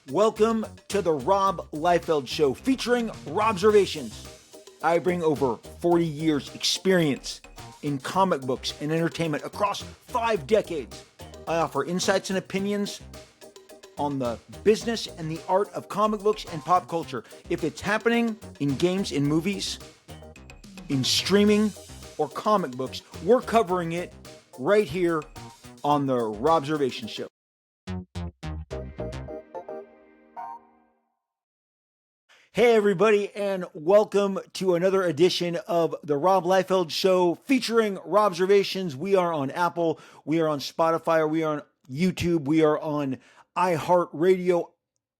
Welcome to the Rob Liefeld Show featuring Robservations. I bring over 40 years experience in comic books and entertainment across 5 decades. I offer insights and opinions on the business and the art of comic books and pop culture. If it's happening in games, in movies, in streaming, or comic books, we're covering it right here on the Robservations Show. Hey everybody, and welcome to another edition of the Rob Liefeld Show featuring Robservations. We are on Apple, we are on Spotify, we are on YouTube, we are on iHeartRadio,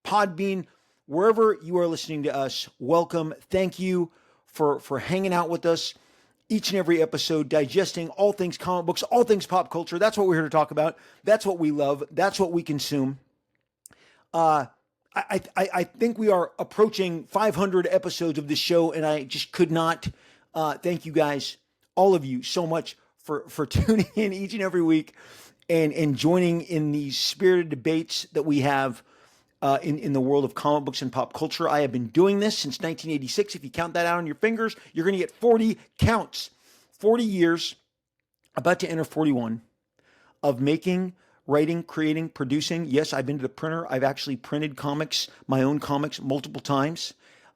Podbean, wherever you are listening to us. Welcome. Thank you for hanging out with us each and every episode, digesting all things comic books, all things pop culture. That's what we're here to talk about. That's what we love. That's what we consume. I think we are approaching 500 episodes of this show, and I just could not thank you guys, all of you, so much for tuning in each and every week and joining in these spirited debates that we have in the world of comic books and pop culture. I have been doing this since 1986. If you count that out on your fingers, you're going to get 40 counts. 40 years, about to enter 41, of making, writing, creating, producing. Yes, I've been to the printer. I've actually printed comics, my own comics, multiple times.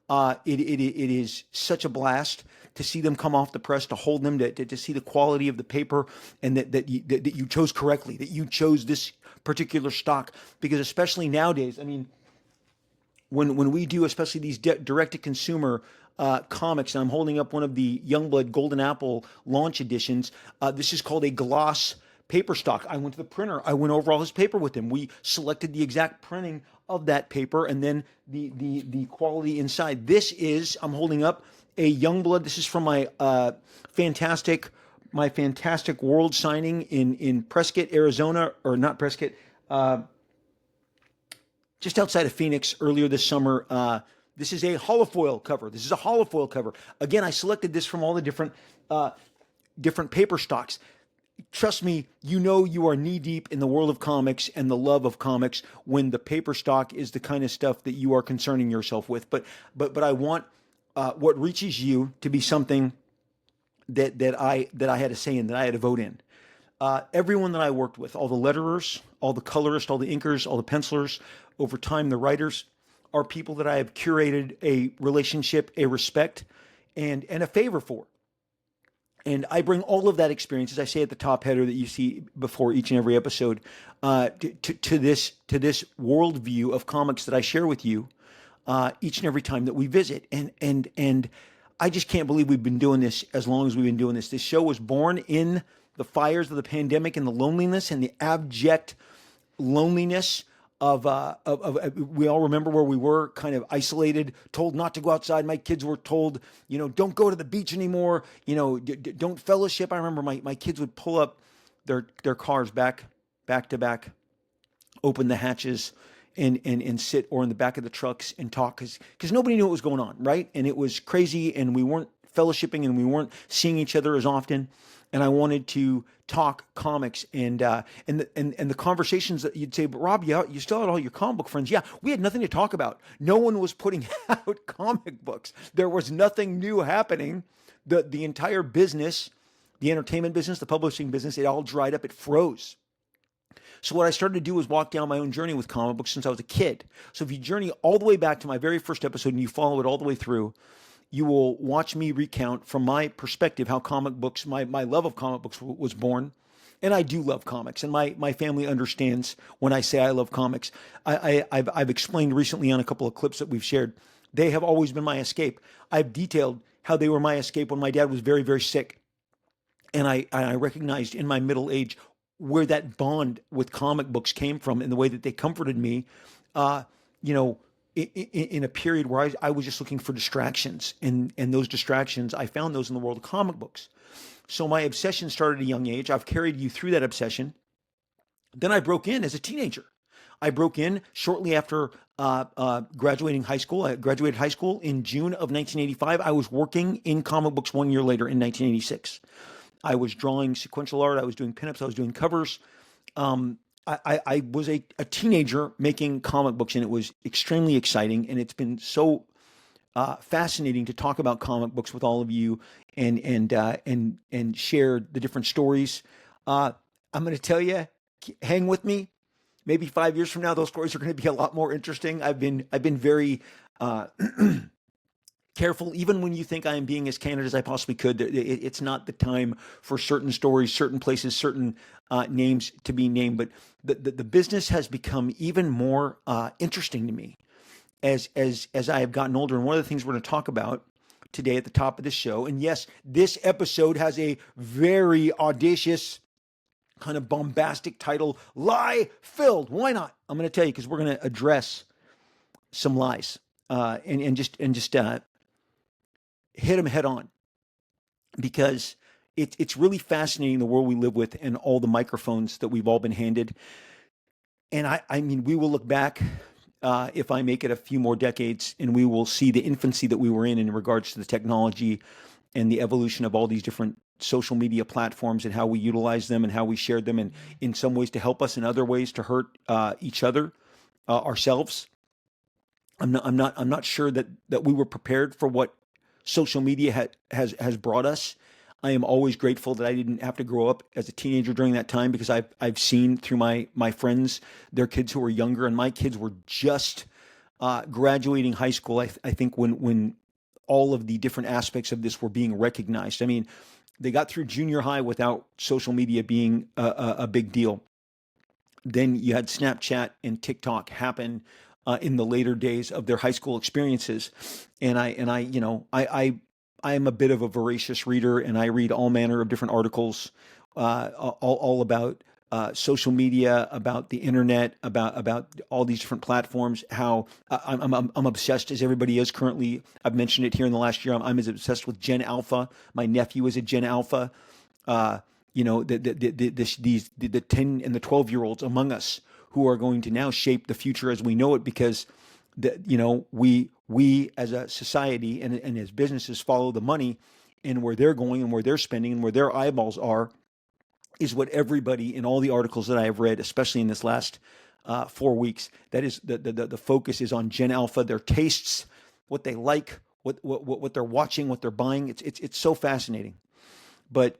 It is such a blast to see them come off the press, to hold them, to see the quality of the paper, and that you chose correctly, that you chose this particular stock. Because especially nowadays, I mean, when we do, especially these direct-to-consumer comics, and I'm holding up one of the Youngblood Golden Apple launch editions. This is called a gloss paper stock. I went to the printer. I went over all his paper with him. We selected the exact printing of that paper and then the quality inside. This is, I'm holding up a Youngblood. This is from my fantastic world signing in Prescott, Arizona, or not Prescott, just outside of Phoenix earlier this summer. This is a holofoil cover. This is a holofoil cover. Again, I selected this from all the different paper stocks. Trust me, you know you are knee-deep in the world of comics and the love of comics when the paper stock is the kind of stuff that you are concerning yourself with. But I want what reaches you to be something that I had a say in, that I had a vote in. Everyone that I worked with, all the letterers, all the colorists, all the inkers, all the pencilers, over time the writers, are people that I have curated a relationship, a respect, and a favor for. And I bring all of that experience, as I say at the top header that you see before each and every episode, to this worldview of comics that I share with you each and every time that we visit. And I just can't believe we've been doing this as long as we've been doing this. This show was born in the fires of the pandemic and the loneliness and the abject loneliness of we all remember where we were, kind of isolated, told not to go outside. My kids were told, don't go to the beach anymore, don't fellowship. I remember my kids would pull up their cars back to back, open the hatches and sit, or in the back of the trucks and talk, because nobody knew what was going on, right? And it was crazy, and we weren't fellowshipping and we weren't seeing each other as often. And I wanted to talk comics and the conversations that you'd say, but Rob, you still had all your comic book friends. Yeah, we had nothing to talk about. No one was putting out comic books. There was nothing new happening. The entire business, the entertainment business, the publishing business, it all dried up. It froze. So what I started to do was walk down my own journey with comic books since I was a kid. So if you journey all the way back to my very first episode and you follow it all the way through, you will watch me recount from my perspective how comic books, my love of comic books was born. And I do love comics, and my family understands when I say I love comics. I've explained recently on a couple of clips that we've shared, they have always been my escape. I've detailed how they were my escape when my dad was very, very sick. And I recognized in my middle age where that bond with comic books came from, and the way that they comforted me, in a period where I was just looking for distractions, and those distractions, I found those in the world of comic books. So my obsession started at a young age. I've carried you through that obsession. Then I broke in as a teenager. I broke in shortly after graduating high school. I graduated high school in June of 1985. I was working in comic books 1 year later in 1986. I was drawing sequential art. I was doing pinups. I was doing covers. I was a teenager making comic books, and it was extremely exciting. And it's been so fascinating to talk about comic books with all of you and share the different stories. Uh, I'm going to tell you, hang with me. Maybe 5 years from now, those stories are going to be a lot more interesting. I've been very uh, careful, even when you think I am being as candid as I possibly could. It's not the time for certain stories, certain places, certain names to be named. But the business has become even more interesting to me as I have gotten older. And one of the things we're going to talk about today at the top of the show, and yes, this episode has a very audacious, kind of bombastic title, Lie Filled. Why not? I'm going to tell you because we're going to address some lies and just hit them head on, because it's really fascinating, the world we live with and all the microphones that we've all been handed. And I mean, we will look back, if I make it a few more decades, and we will see the infancy that we were in regards to the technology and the evolution of all these different social media platforms and how we utilize them and how we shared them, and in some ways to help us, in other ways to hurt each other, ourselves. I'm not sure that we were prepared for what social media has brought us. I am always grateful that I didn't have to grow up as a teenager during that time, because I've seen through my friends, their kids who were younger, and my kids were just graduating high school. I think when all of the different aspects of this were being recognized. I mean, they got through junior high without social media being a big deal. Then you had Snapchat and TikTok happen in the later days of their high school experiences. And I, I am a bit of a voracious reader, and I read all manner of different articles, all about social media, about the internet, about all these different platforms. How I'm obsessed, as everybody is currently. I've mentioned it here in the last year. I'm as obsessed with Gen Alpha. My nephew is a Gen Alpha. Uh, the 10 and the 12-year olds among us who are going to now shape the future as we know it, because we as a society and as businesses follow the money, and where they're going and where they're spending and where their eyeballs are is what everybody in all the articles that I have read, especially in this last 4 weeks, that is the focus is on Gen Alpha, their tastes, what they like, what they're watching, what they're buying. It's so fascinating. But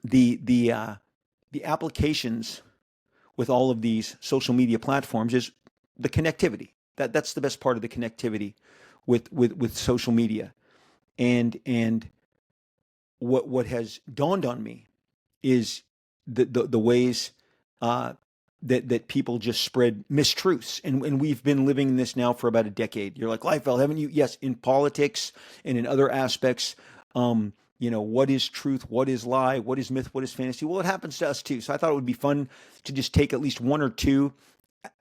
the applications with all of these social media platforms is the connectivity. That's the best part of the connectivity with social media. And what has dawned on me is the ways uh, that people just spread mistruths, and we've been living in this now for about a decade. You're like, Liefeld, haven't you? Yes, in politics and in other aspects. What is truth? What is lie? What is myth? What is fantasy? Well, it happens to us too. So I thought it would be fun to just take at least one or two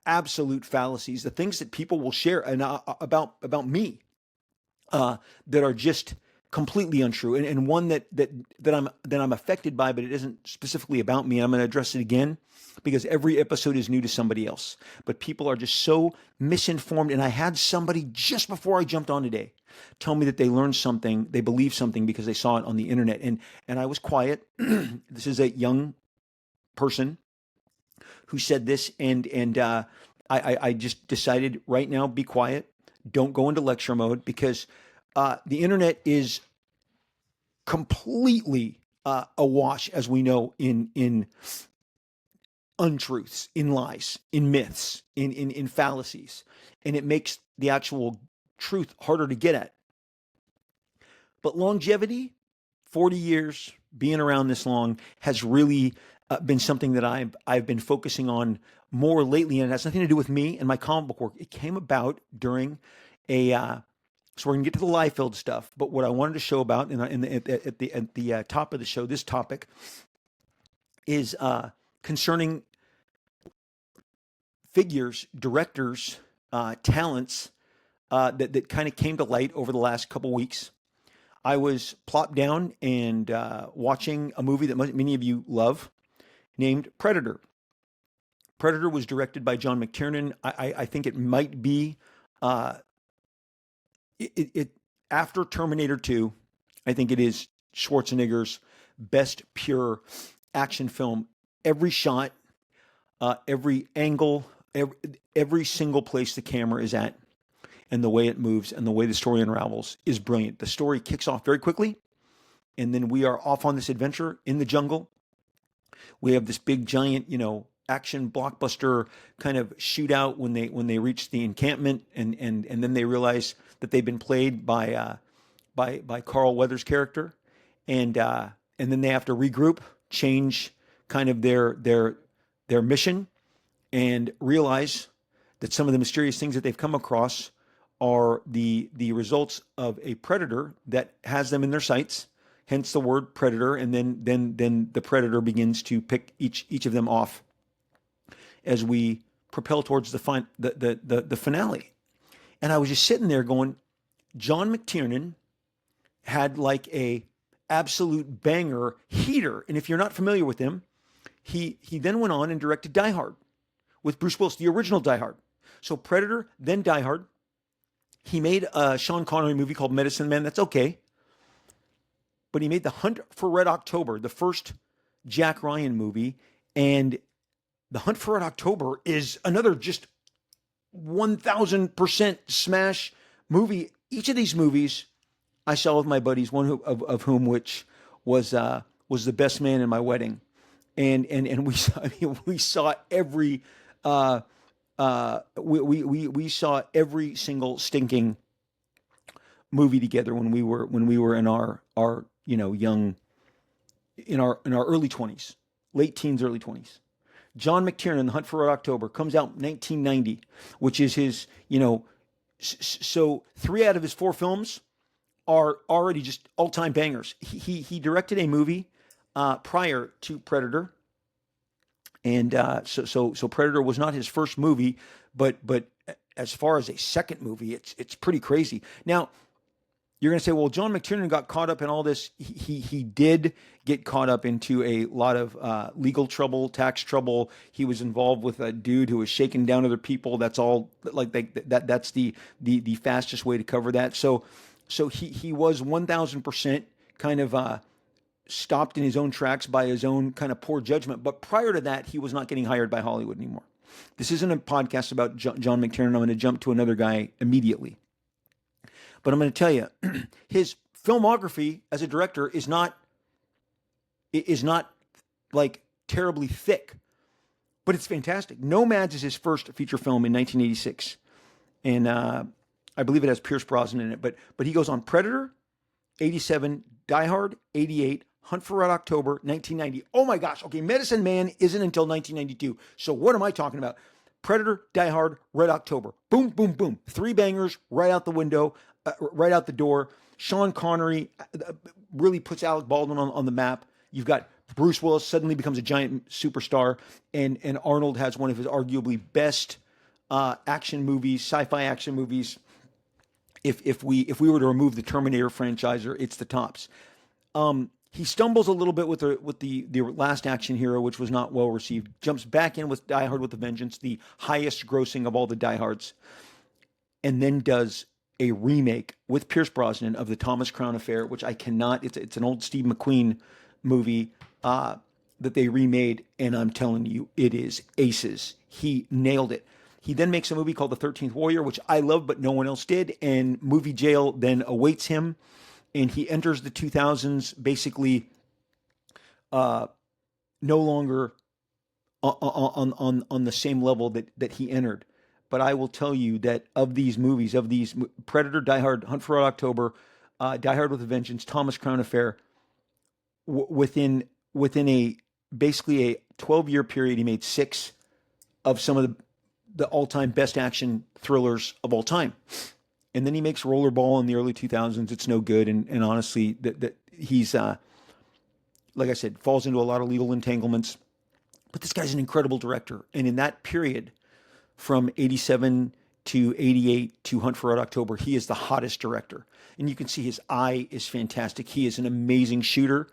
absolute fallacies, the things that people will share and about me, that are just completely untrue, and one that I'm affected by, but it isn't specifically about me. I'm going to address it again, because every episode is new to somebody else. But people are just so misinformed, and I had somebody just before I jumped on today tell me that they learned something, they believed something because they saw it on the internet, and I was quiet. This is a young person who said this, and I just decided right now, be quiet, don't go into lecture mode, because the internet is completely awash, as we know, in untruths, in lies, in myths, in fallacies, and it makes the actual truth harder to get at. But longevity, 40 years, being around this long, has really been something that I've been focusing on more lately, and it has nothing to do with me and my comic book work. It came about during a so we're gonna get to the Liefeld stuff, but what I wanted to show about at the top of the show, this topic is concerning figures, directors, talents that kind of came to light over the last couple weeks. I was plopped down and watching a movie that many of you love, named Predator. Predator was directed by John McTiernan. I think it might be uh, it after Terminator 2. I think it is Schwarzenegger's best pure action film. Every shot, every angle, every single place the camera is at, and the way it moves and the way the story unravels is brilliant. The story kicks off very quickly, and then we are off on this adventure in the jungle. We have this big giant, action blockbuster kind of shootout when they reach the encampment, and then they realize that they've been played by Carl Weathers' character, and then they have to regroup, change kind of their mission, and realize that some of the mysterious things that they've come across are the results of a predator that has them in their sights, hence the word predator. And then the predator begins to pick each of them off as we propel towards the finale. And I was just sitting there going, John McTiernan had like a absolute banger heater. And if you're not familiar with him, he then went on and directed Die Hard with Bruce Willis, the original Die Hard. So Predator, then Die Hard. He made a Sean Connery movie called Medicine Man. That's okay. But he made The Hunt for Red October, the first Jack Ryan movie. And The Hunt for Red October is another just 1000% smash movie. Each of these movies I saw with my buddies, one of whom which was the best man in my wedding. And we saw every we saw every single stinking movie together when we were in our young, in our early 20s, late teens, early 20s. John McTiernan, The Hunt for Red October, comes out in 1990, which is his, so 3 out of his 4 films are already just all-time bangers. He directed a movie prior to Predator, and so Predator was not his first movie, but as far as a second movie, it's pretty crazy. Now, you're going to say, well, John McTiernan got caught up in all this. He did get caught up into a lot of legal trouble, tax trouble. He was involved with a dude who was shaking down other people. That's all. That's the fastest way to cover that. So he was 1000% kind of stopped in his own tracks by his own kind of poor judgment. But prior to that, he was not getting hired by Hollywood anymore. This isn't a podcast about John McTiernan. I'm going to jump to another guy immediately. But I'm going to tell you, his filmography as a director is not like terribly thick, but it's fantastic. Nomads is his first feature film in 1986, and I believe it has Pierce Brosnan in it. But he goes on Predator, 87, Die Hard, 88, Hunt for Red October, 1990. Oh my gosh! Okay, Medicine Man isn't until 1992. So what am I talking about? Predator, Die Hard, Red October. Boom, boom, boom. 3 bangers right out the window. Right out the door. Sean Connery really puts Alec Baldwin on the map. You've got Bruce Willis suddenly becomes a giant superstar, and Arnold has one of his arguably best action movies, sci-fi action movies. If we were to remove the Terminator franchise, it's the tops. He stumbles a little bit with the Last Action Hero, which was not well received. Jumps back in with Die Hard with a Vengeance, the highest grossing of all the Die Hards, and then does a remake with Pierce Brosnan of the Thomas Crown Affair, which I cannot. It's an old Steve McQueen movie that they remade, and I'm telling you, it is aces. He nailed it. He then makes a movie called The 13th Warrior, which I love, but no one else did, and movie jail then awaits him, and he enters the 2000s basically no longer on the same level that he entered. But I will tell you that of these movies, Predator, Die Hard, Hunt for Red October, Die Hard with a Vengeance, Thomas Crown Affair, within a basically a 12-year period, he made 6 of some of the all-time best action thrillers of all time. And then he makes Rollerball in the early 2000s. It's no good, and honestly, that he's like I said, falls into a lot of legal entanglements. But this guy's an incredible director, and in that period, from 87 to 88 to Hunt for Red October, he is the hottest director. And you can see his eye is fantastic. He is an amazing shooter.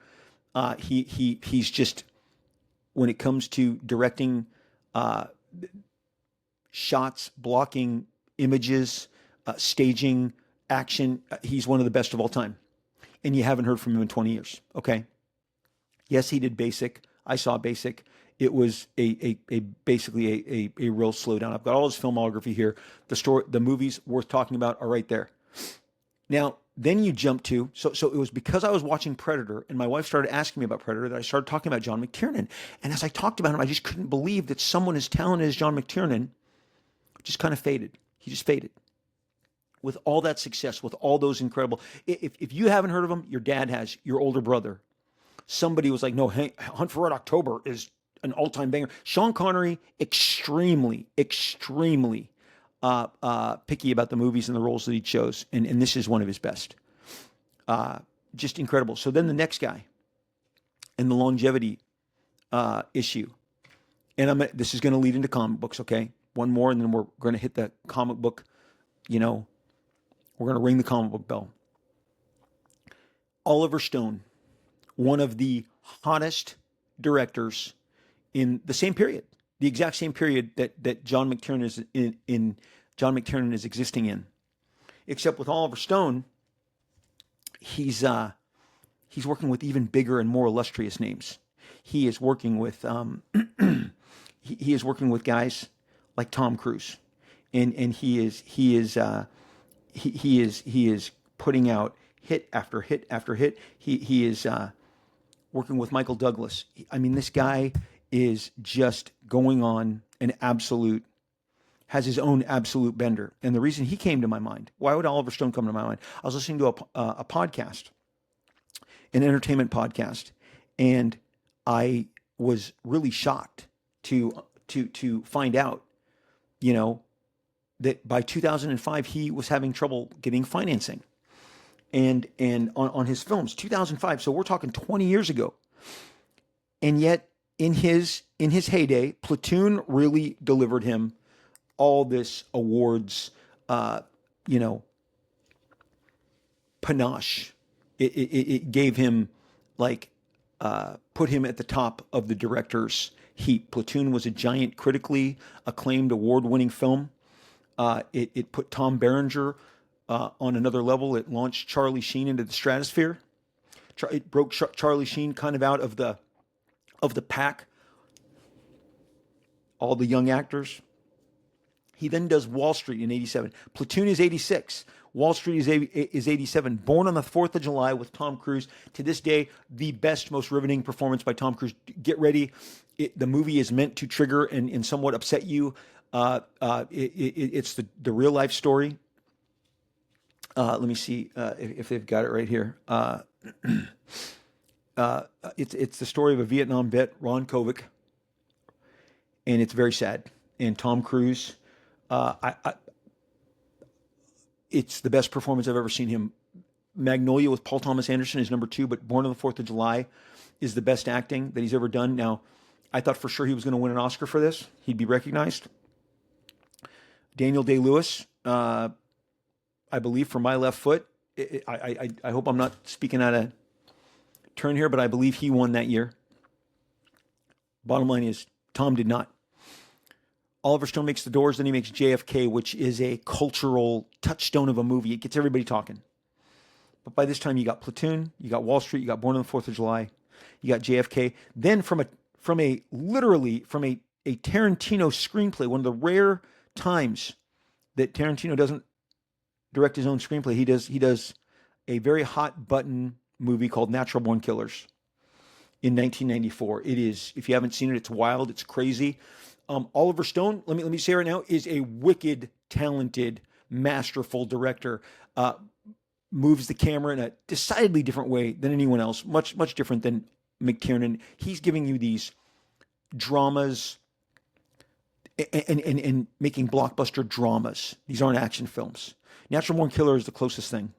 He's just, when it comes to directing shots, blocking images, staging, action, he's one of the best of all time. And you haven't heard from him in 20 years, okay? Yes, he did Basic. I saw Basic. It was basically a real slowdown. I've got all his filmography here. The movies worth talking about are right there. Now, then you jump to, so it was because I was watching Predator and my wife started asking me about Predator that I started talking about John McTiernan. And as I talked about him, I just couldn't believe that someone as talented as John McTiernan just kind of faded. He just faded. With all that success, with all those incredible, if you haven't heard of him, your dad has, your older brother. Somebody was like, no, Hunt for Red October is an all-time banger. Sean Connery, extremely picky about the movies and the roles that he chose, and this is one of his best. Just incredible. So then the next guy, and the longevity issue, and this is going to lead into comic books. Okay, one more, and then we're going to hit the comic book. We're going to ring the comic book bell. Oliver Stone, one of the hottest directors in the same period, the exact same period that John McTiernan is in John McTiernan is existing in, except with Oliver Stone, he's working with even bigger and more illustrious names. He is working with he is working with guys like Tom Cruise, and he is putting out hit after hit after hit. He is working with Michael Douglas. I mean, this guy is just going on an absolute, has his own absolute bender. And the reason he came to my mind, why would Oliver Stone come to my mind? I was listening to a podcast, an entertainment podcast, and I was really shocked to find out, that by 2005 he was having trouble getting financing, and on his films, 2005. So we're talking 20 years ago, and yet in his heyday, Platoon really delivered him all this awards, panache. It gave him put him at the top of the director's heap. Platoon was a giant, critically acclaimed, award-winning film. It put Tom Berenger on another level. It launched Charlie Sheen into the stratosphere. It broke Charlie Sheen kind of out of the pack. All the young actors. He then does Wall Street in 87. Platoon is 86. Wall Street is 87. Born on the 4th of July with Tom Cruise. To this day, the best, most riveting performance by Tom Cruise. Get ready. The movie is meant to trigger and somewhat upset you. It's the real life story. Let me see if they've got it right here. It's the story of a Vietnam vet, Ron Kovic, and it's very sad. And Tom Cruise, it's the best performance I've ever seen him. Magnolia with Paul Thomas Anderson is number 2, but Born on the 4th of July is the best acting that he's ever done. Now, I thought for sure he was going to win an Oscar for this. He'd be recognized. Daniel Day-Lewis, I believe, for My Left Foot. I hope I'm not speaking out of turn here, but I believe he won that year. Bottom line is, Tom did not. Oliver Stone makes The Doors, then he makes JFK, which is a cultural touchstone of a movie. It gets everybody talking. But by this time, you got Platoon, you got Wall Street, you got Born on the 4th of July, you got JFK. Then from a Tarantino screenplay, one of the rare times that Tarantino doesn't direct his own screenplay, he does a very hot button movie called Natural Born Killers in 1994. It is, if you haven't seen it, it's wild, it's crazy. Oliver Stone, let me say right now, is a wicked, talented, masterful director. Moves the camera in a decidedly different way than anyone else, much different than McTiernan. He's giving you these dramas and making blockbuster dramas. These aren't action films. Natural Born Killer is the closest thing.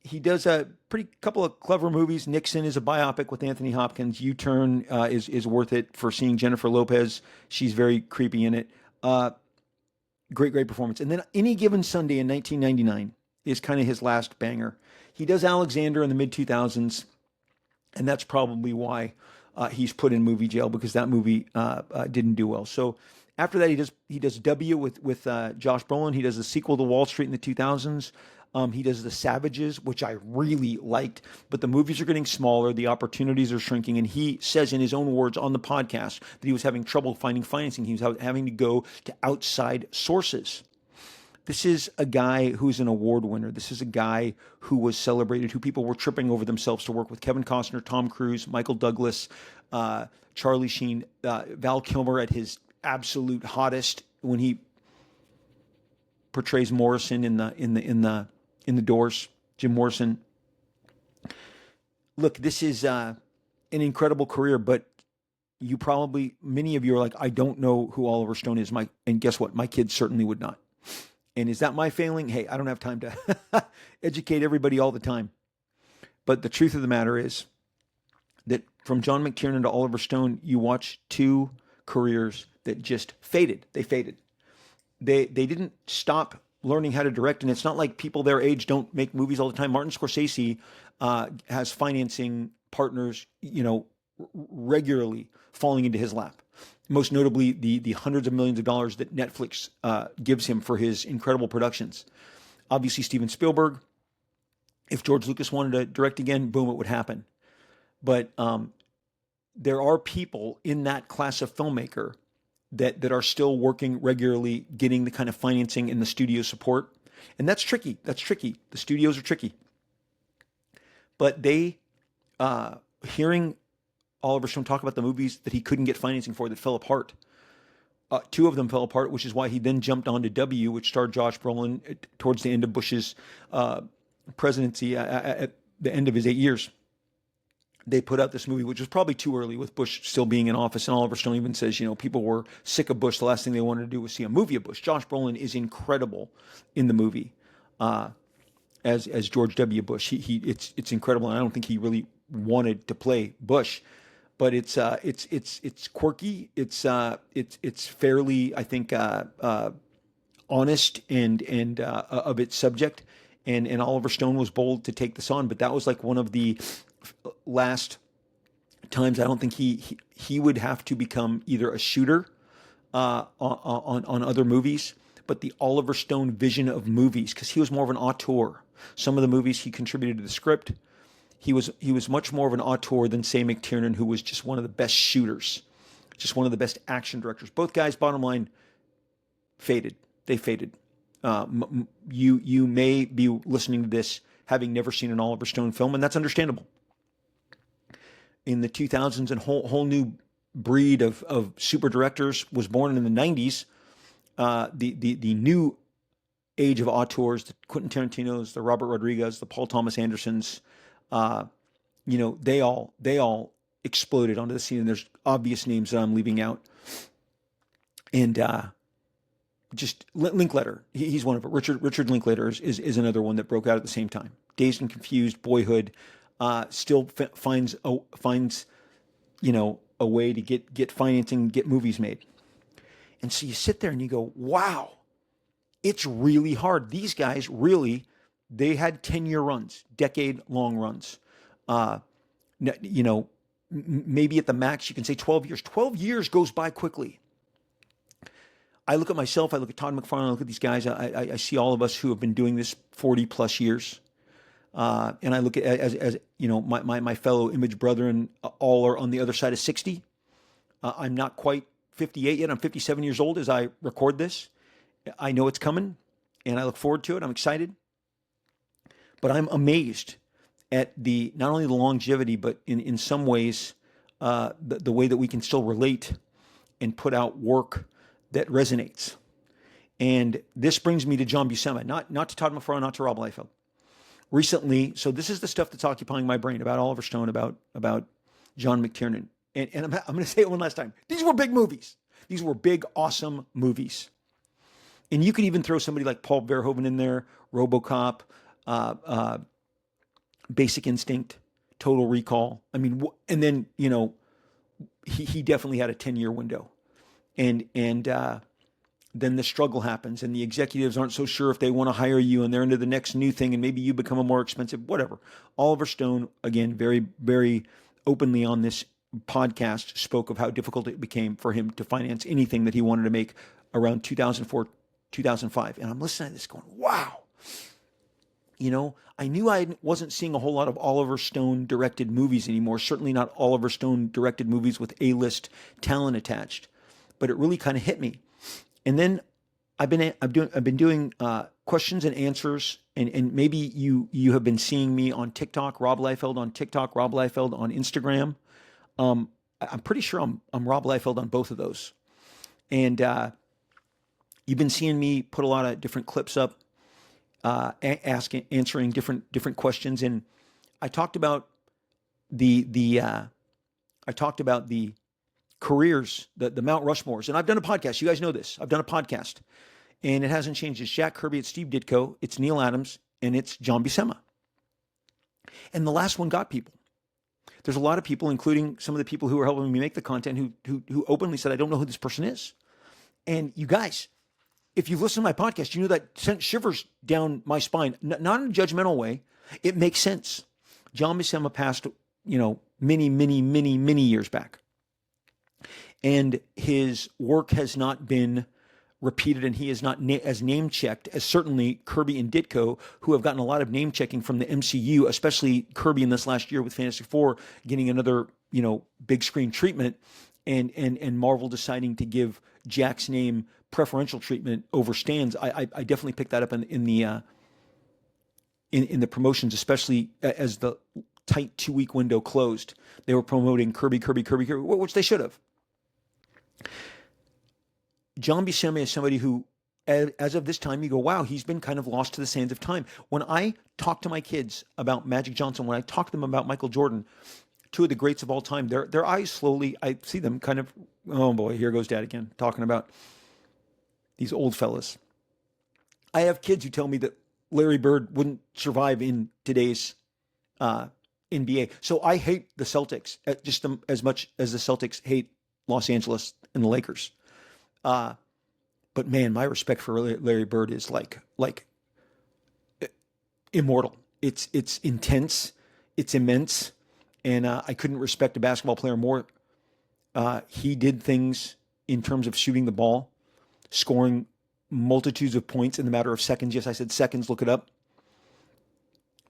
He does a pretty couple of clever movies. Nixon is a biopic with Anthony Hopkins. U-Turn is worth it for seeing Jennifer Lopez. She's very creepy in it. Great performance. And then Any Given Sunday in 1999 is kind of his last banger. He does Alexander in the mid-2000s, and that's probably why he's put in movie jail, because that movie didn't do well. So after that, he does W with Josh Brolin. He does the sequel to Wall Street in the 2000s. He does The Savages, which I really liked, but the movies are getting smaller, the opportunities are shrinking, and he says in his own words on the podcast that he was having trouble finding financing. He was having to go to outside sources. This is a guy who's an award winner. This is a guy who was celebrated, who people were tripping over themselves to work with. Kevin Costner, Tom Cruise, Michael Douglas, Charlie Sheen, Val Kilmer at his absolute hottest when he portrays Morrison in the Doors, Jim Morrison. Look, this is an incredible career, but many of you are like, I don't know who Oliver Stone is. And guess what? My kids certainly would not. And is that my failing? Hey, I don't have time to educate everybody all the time. But the truth of the matter is that from John McTiernan to Oliver Stone, you watch two careers that just faded. They faded. They didn't stop learning how to direct, and it's not like people their age don't make movies all the time. Martin Scorsese has financing partners, regularly falling into his lap. Most notably, the hundreds of millions of dollars that Netflix gives him for his incredible productions. Obviously, Steven Spielberg. If George Lucas wanted to direct again, boom, it would happen. But there are people in that class of filmmaker that are still working regularly, getting the kind of financing and the studio support. And that's tricky. The studios are tricky. But hearing Oliver Stone talk about the movies that he couldn't get financing for that fell apart. Two of them fell apart, which is why he then jumped on to W, which starred Josh Brolin towards the end of Bush's presidency, at the end of his 8 years. They put out this movie, which was probably too early with Bush still being in office. And Oliver Stone even says, people were sick of Bush. The last thing they wanted to do was see a movie of Bush. Josh Brolin is incredible in the movie as George W. Bush. It's incredible. And I don't think he really wanted to play Bush, but it's quirky. It's fairly, I think, honest and of its subject. And Oliver Stone was bold to take this on, but that was like one of the last times I don't think he would have to become either a shooter on other movies, but the Oliver Stone vision of movies, because he was more of an auteur. Some of the movies he contributed to the script. He was much more of an auteur than, say, McTiernan, who was just one of the best shooters, just one of the best action directors. Both guys, bottom line, faded. They faded. You may be listening to this having never seen an Oliver Stone film, and that's understandable. In the 2000s, a whole new breed of super directors was born in the 90s. The new age of auteurs, the Quentin Tarantinos, the Robert Rodriguez, the Paul Thomas Andersons, they all exploded onto the scene. And there's obvious names that I'm leaving out. And just Linklater, he's one of it. Richard Linklater is another one that broke out at the same time. Dazed and Confused, Boyhood, still finds a way to get financing, get movies made. And so you sit there and you go, wow, it's really hard. These guys really, they had 10-year runs, decade-long runs. Maybe at the max you can say 12 years. 12 years goes by quickly. I look at myself, I look at Todd McFarlane, I look at these guys, I see all of us who have been doing this 40 plus years. And I look at as my fellow image brethren, all are on the other side of 60. I'm not quite 58 yet. I'm 57 years old as I record this. I know it's coming and I look forward to it. I'm excited. But I'm amazed at not only the longevity, but in some ways, the way that we can still relate and put out work that resonates. And this brings me to John Buscema, not to Todd McFarlane, not to Rob Liefeld. Recently, so this is the stuff that's occupying my brain about Oliver Stone, about John McTiernan. And I'm going to say it one last time. These were big movies. These were big, awesome movies. And you could even throw somebody like Paul Verhoeven in there, RoboCop, Basic Instinct, Total Recall. I mean, and then, he definitely had a 10-year window. And then the struggle happens and the executives aren't so sure if they want to hire you and they're into the next new thing and maybe you become a more expensive, whatever. Oliver Stone, again, very, very openly on this podcast, spoke of how difficult it became for him to finance anything that he wanted to make around 2004, 2005. And I'm listening to this going, wow. I knew I wasn't seeing a whole lot of Oliver Stone directed movies anymore. Certainly not Oliver Stone directed movies with A-list talent attached. But it really kind of hit me. And then I've been doing questions and answers, and maybe you have been seeing me on TikTok, Rob Liefeld on TikTok, Rob Liefeld on Instagram. I'm pretty sure I'm Rob Liefeld on both of those. And you've been seeing me put a lot of different clips up, answering different questions. And I talked about the careers, the Mount Rushmores. And I've done a podcast. You guys know this. I've done a podcast, and it hasn't changed. It's Jack Kirby, it's Steve Ditko, it's Neil Adams, and it's John Buscema. And the last one got people. There's a lot of people, including some of the people who are helping me make the content, who openly said, I don't know who this person is. And you guys, if you've listened to my podcast, you know that sent shivers down my spine, not in a judgmental way. It makes sense. John Buscema passed, many years back. And his work has not been repeated, and he is not as name checked as certainly Kirby and Ditko, who have gotten a lot of name checking from the MCU, especially Kirby in this last year with Fantastic Four getting another big screen treatment, and Marvel deciding to give Jack's name preferential treatment over Stan's. I definitely picked that up in the promotions, especially as the tight 2-week window closed. They were promoting Kirby, which they should have. John Buscema is somebody who, as of this time, you go, wow, he's been kind of lost to the sands of time. When I talk to my kids about Magic Johnson, when I talk to them about Michael Jordan, two of the greats of all time, their eyes slowly, I see them kind of, oh boy, here goes Dad again, talking about these old fellas. I have kids who tell me that Larry Bird wouldn't survive in today's NBA. So I hate the Celtics just as much as the Celtics hate Los Angeles and the Lakers. But man, my respect for Larry Bird is like immortal. It's intense. It's immense. And I couldn't respect a basketball player more. He did things in terms of shooting the ball, scoring multitudes of points in the matter of seconds. Yes, I said seconds. Look it up.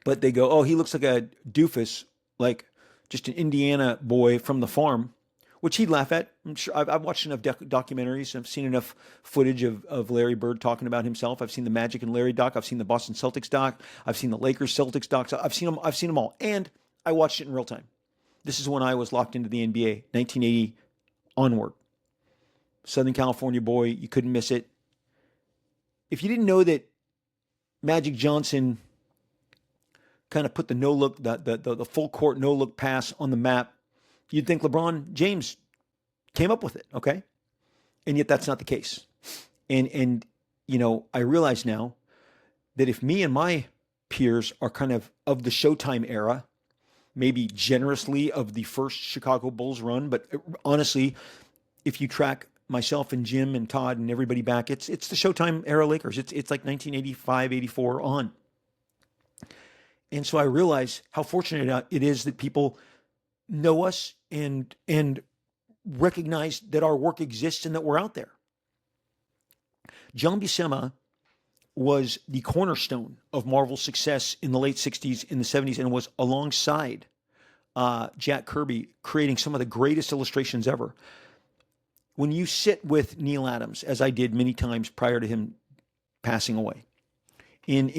But they go, oh, he looks like a doofus, like just an Indiana boy from the farm, which he'd laugh at. I'm sure I've watched enough documentaries. I've seen enough footage of Larry Bird talking about himself. I've seen the Magic and Larry doc. I've seen the Boston Celtics doc. I've seen the Lakers Celtics docs. I've seen them all. And I watched it in real time. This is when I was locked into the NBA, 1980 onward. Southern California boy, you couldn't miss it. If you didn't know that Magic Johnson kind of put the no-look, the full court no-look pass on the map, you'd think LeBron James came up with it, okay? And yet that's not the case. And I realize now that if me and my peers are kind of the Showtime era, maybe generously of the first Chicago Bulls run, but honestly, if you track myself and Jim and Todd and everybody back, it's the Showtime era Lakers. It's like 1985, 84 on. And so I realize how fortunate it is that people know us and recognize that our work exists and that we're out there. John Buscema was the cornerstone of Marvel's success in the late 60s, in the 70s, and was alongside Jack Kirby creating some of the greatest illustrations ever. When you sit with Neil Adams, as I did many times prior to him passing away, in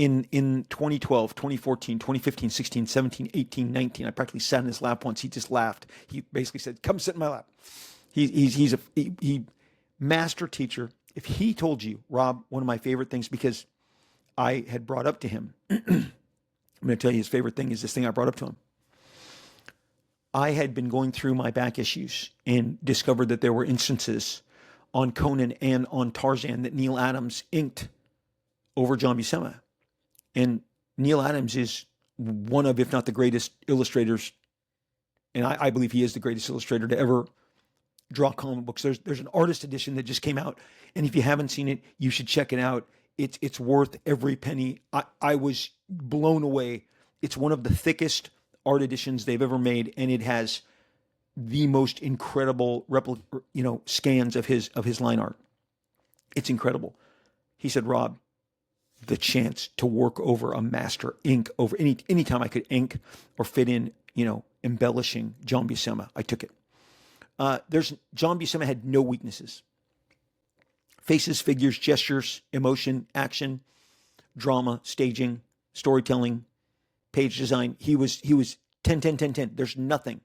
2012, 2014, 2015, 16, 17, 18, 19, I practically sat in his lap once. He just laughed. He basically said, come sit in my lap. He's a master teacher. If he told you, Rob, one of my favorite things, because I had brought up to him, I'm going to tell you his favorite thing is this thing I brought up to him. I had been going through my back issues and discovered that there were instances on Conan and on Tarzan that Neil Adams inked over John Buscema. And Neil Adams is one of, if not the greatest illustrators, and I believe he is the greatest illustrator to ever draw comic books. There's an artist edition that just came out, and if you haven't seen it, you should check it out. It's worth every penny. I was blown away. It's one of the thickest art editions they've ever made, and it has the most incredible scans of his line art. It's incredible. He said, Rob, the chance to work over a master ink over any time I could ink or fit in, embellishing John Buscema. I took it. John Buscema had no weaknesses. Faces, figures, gestures, emotion, action, drama, staging, storytelling, page design. He was 10, 10, 10, 10. There's nothing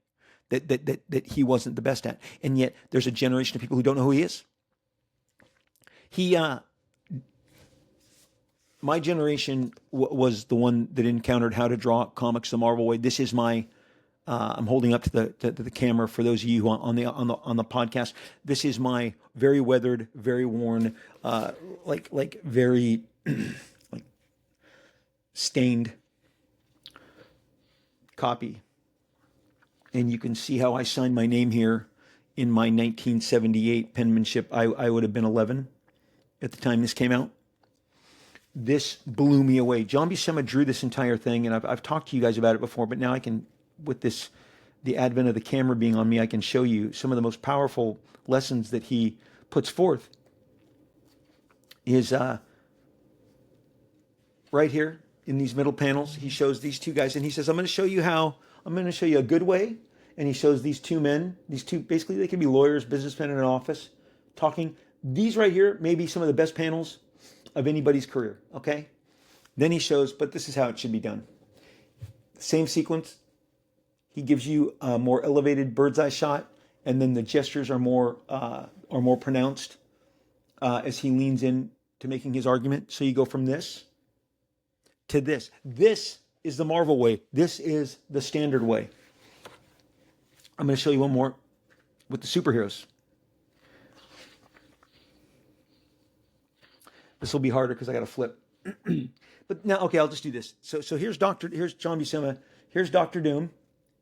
that he wasn't the best at. And yet there's a generation of people who don't know who he is. My generation was the one that encountered how to draw comics the Marvel way. This is my I'm holding up to the camera for those of you who on the podcast. This is my very weathered, very worn, like very like stained copy, and you can see how I signed my name here in my 1978 penmanship. I would have been 11 at the time this came out. This blew me away. John Buscema drew this entire thing, and I've talked to you guys about it before, but now I can, with the advent of the camera being on me, I can show you some of the most powerful lessons that he puts forth. Is right here in these middle panels. He shows these two guys, and he says, I'm going to show you a good way. And he shows these two men, basically they can be lawyers, businessmen in an office, talking. These right here may be some of the best panels of anybody's career, okay? Then he shows, but this is how it should be done. Same sequence. He gives you a more elevated bird's eye shot, and then the gestures are more pronounced as he leans in to making his argument. So you go from this to this. This is the Marvel way. This is the standard way. I'm going to show you one more with the superheroes. This will be harder because I got to flip. But now, okay, I'll just do this. So here's John Buscema. Here's Dr. Doom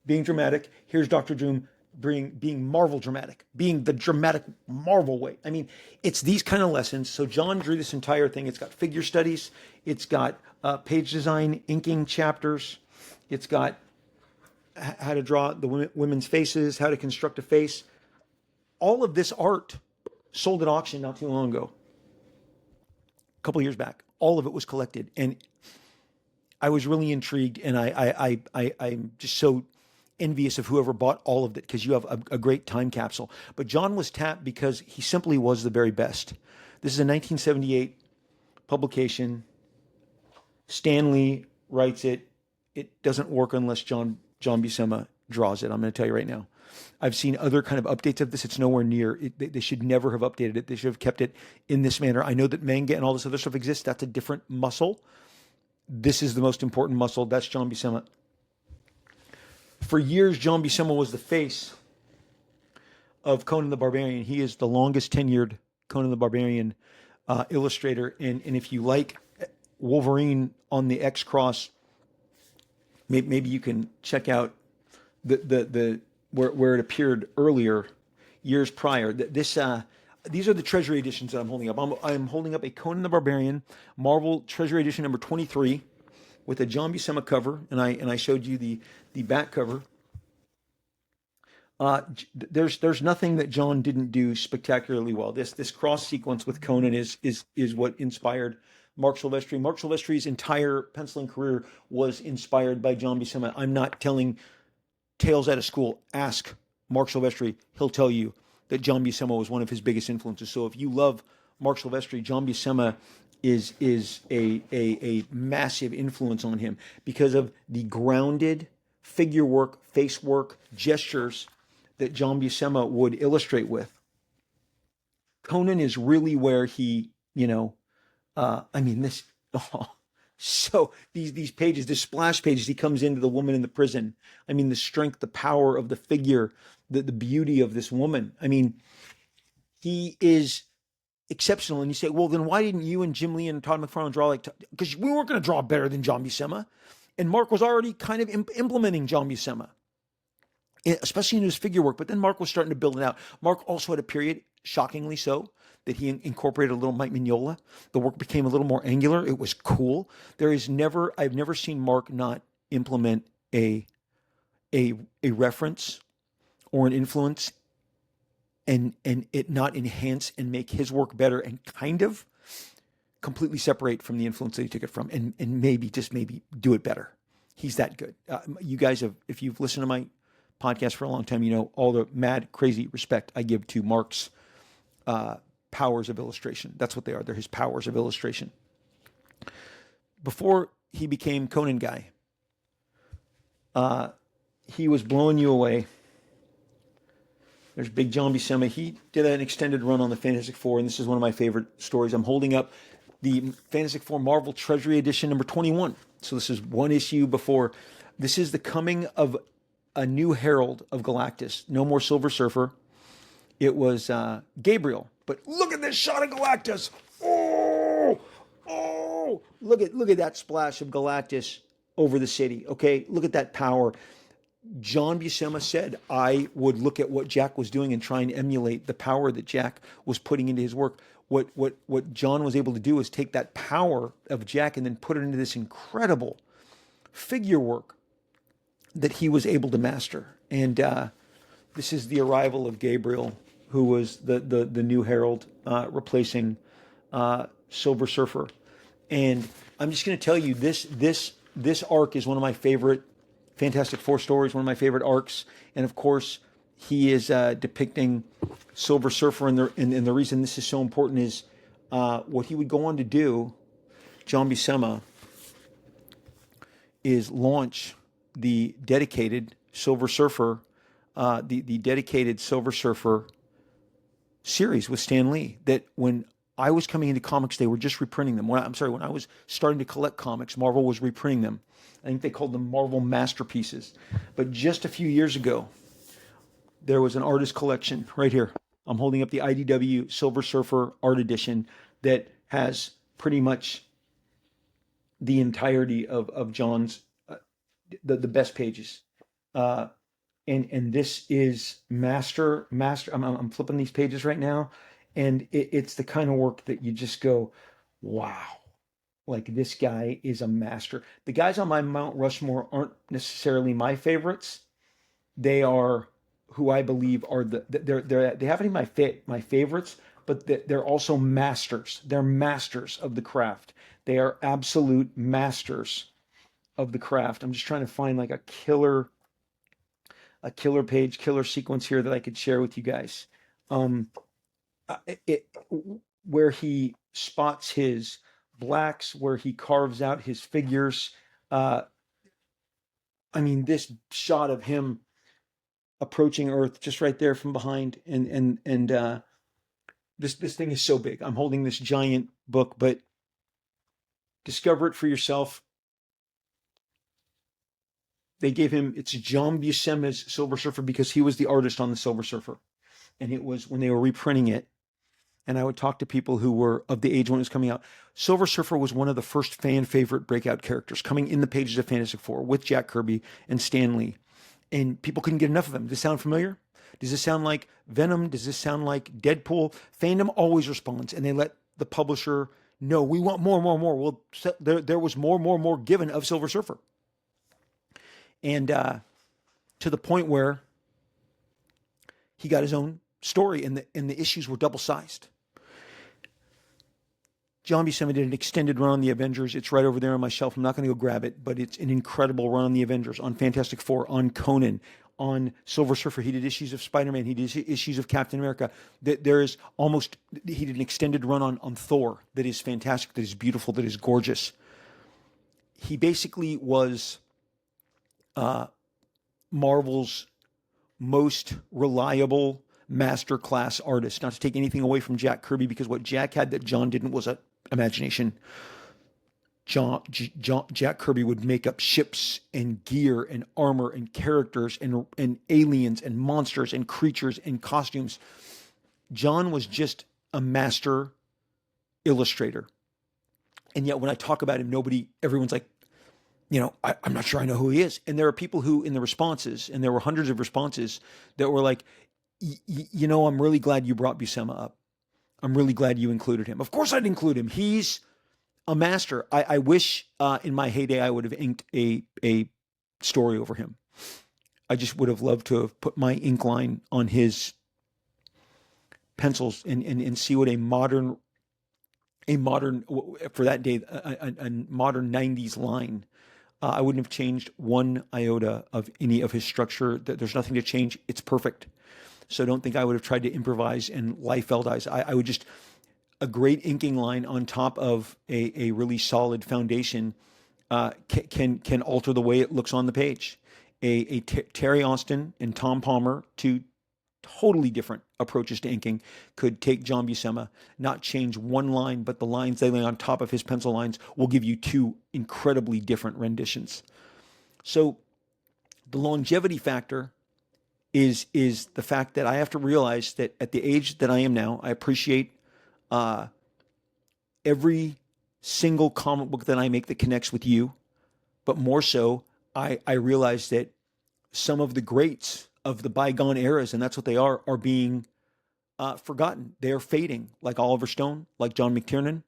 being dramatic. Here's Dr. Doom being Marvel dramatic, being the dramatic Marvel way. I mean, it's these kind of lessons. So John drew this entire thing. It's got figure studies. It's got page design, inking chapters. It's got how to draw the women's faces, how to construct a face. All of this art sold at auction not too long ago. A couple of years back, all of it was collected, and I was really intrigued, and I'm just so envious of whoever bought all of it, because you have a great time capsule. But John was tapped because he simply was the very best. This is a 1978 publication. Stan Lee writes it. It doesn't work unless John Buscema draws it. I'm going to tell you right now. I've seen other kind of updates of this. It's nowhere near. They should never have updated it. They should have kept it in this manner. I know that manga and all this other stuff exists. That's a different muscle. This is the most important muscle. That's John Buscema. For years, John Buscema was the face of Conan the Barbarian. He is the longest tenured Conan the Barbarian illustrator. And if you like Wolverine on the X-Cross, maybe you can check out the where it appeared earlier, years prior. These are the Treasury editions that I'm holding up. I'm holding up a Conan the Barbarian Marvel Treasury edition number 23 with a John Buscema cover, and I showed you the back cover. There's nothing that John didn't do spectacularly well. This cross sequence with Conan is what inspired Mark Silvestri. Mark Silvestri's entire penciling career was inspired by John Buscema. I'm not telling tales out of school. Ask Mark Silvestri. He'll tell you that John Buscema was one of his biggest influences. So if you love Mark Silvestri, John Buscema is a massive influence on him because of the grounded figure work, face work, gestures that John Buscema would illustrate with. Conan is really where he, so these pages, this splash pages, he comes into the woman in the prison. I mean, the strength, the power of the figure, the beauty of this woman. I mean, he is exceptional. And you say, well, then why didn't you and Jim Lee and Todd McFarlane draw because we weren't going to draw better than John Buscema. And Mark was already kind of implementing John Buscema, especially in his figure work. But then Mark was starting to build it out. Mark also had a period, shockingly so, that he incorporated a little Mike Mignola. The work became a little more angular. It was cool. I've never seen Mark not implement a reference or an influence and it not enhance and make his work better and kind of completely separate from the influence that he took it from, and maybe, just maybe, do it better. He's that good. You guys have, if you've listened to my podcast for a long time, you know all the mad, crazy respect I give to Mark's powers of illustration. That's what they are. They're his powers of illustration. Before he became Conan guy, he was blowing you away. There's Big John Buscema. He did an extended run on the Fantastic Four, and this is one of my favorite stories. I'm holding up the Fantastic Four Marvel Treasury Edition number 21. So this is one issue before. This is the coming of a new herald of Galactus. No more Silver Surfer. It was Gabriel. But look at this shot of Galactus. Oh, look at that splash of Galactus over the city. Okay, look at that power. John Buscema said, I would look at what Jack was doing and try and emulate the power that Jack was putting into his work. What John was able to do is take that power of Jack and then put it into this incredible figure work that he was able to master. And this is the arrival of Gabriel, who was the new herald, replacing Silver Surfer. And I'm just going to tell you, this arc is one of my favorite Fantastic Four stories, one of my favorite arcs. And of course, he is depicting Silver Surfer. And the reason this is so important is what he would go on to do, John Buscema, is launch the dedicated Silver Surfer, the dedicated Silver Surfer series with Stan Lee. That when I was coming into comics, they were just reprinting them. When I was starting to collect comics, Marvel was reprinting them. I think they called them Marvel Masterpieces. But just a few years ago, there was an artist collection right here. I'm holding up the IDW Silver Surfer Art Edition that has pretty much the entirety of John's, the best pages. And this is master. I'm flipping these pages right now, and it's the kind of work that you just go, wow. Like, this guy is a master. The guys on my Mount Rushmore aren't necessarily my favorites. They are who I believe are they haven't been my favorites, but they're also masters. They're masters of the craft. They are absolute masters of the craft. I'm just trying to find like a killer page, killer sequence here that I could share with you guys. Where he spots his blacks, where he carves out his figures. I mean, this shot of him approaching Earth just right there from behind, and this thing is so big. I'm holding this giant book, but discover it for yourself. They gave him, it's John Buscema's Silver Surfer because he was the artist on the Silver Surfer. And it was when they were reprinting it, and I would talk to people who were of the age when it was coming out. Silver Surfer was one of the first fan favorite breakout characters coming in the pages of Fantastic Four with Jack Kirby and Stan Lee. And people couldn't get enough of him. Does this sound familiar? Does this sound like Venom? Does this sound like Deadpool? Fandom always responds, and they let the publisher know, we want more. Well, there was more given of Silver Surfer. And to the point where he got his own story, and the issues were double-sized. John Buscema did an extended run on the Avengers. It's right over there on my shelf. I'm not going to go grab it, but it's an incredible run on the Avengers, on Fantastic Four, on Conan, on Silver Surfer. He did issues of Spider-Man. He did issues of Captain America. He did an extended run on Thor that is fantastic, that is beautiful, that is gorgeous. He basically was Marvel's most reliable masterclass artist. Not to take anything away from Jack Kirby, because what Jack had that John didn't was a imagination. Jack Kirby would make up ships and gear and armor and characters and aliens and monsters and creatures and costumes. John was just a master illustrator. And yet when I talk about him, everyone's like, I'm not sure I know who he is. And there are people who, in the responses, and there were hundreds of responses, that were like, I'm really glad you brought Buscema up. I'm really glad you included him. Of course I'd include him. He's a master. I wish in my heyday I would have inked a story over him. I just would have loved to have put my ink line on his pencils and see what a modern a modern, for that day, a modern 90s line. I wouldn't have changed one iota of any of his structure. There's nothing to change. It's perfect. So don't think I would have tried to improvise and Liefeldize. I would just, a great inking line on top of a really solid foundation can alter the way it looks on the page. Terry Austin and Tom Palmer, two totally different approaches to inking, could take John Buscema, not change one line, but the lines they lay on top of his pencil lines will give you two incredibly different renditions. So the longevity factor is the fact that I have to realize that at the age that I am now, I appreciate every single comic book that I make that connects with you, but more so, I realize that some of the greats of the bygone eras, and that's what they are being forgotten. They are fading, like Oliver Stone, like John McTiernan,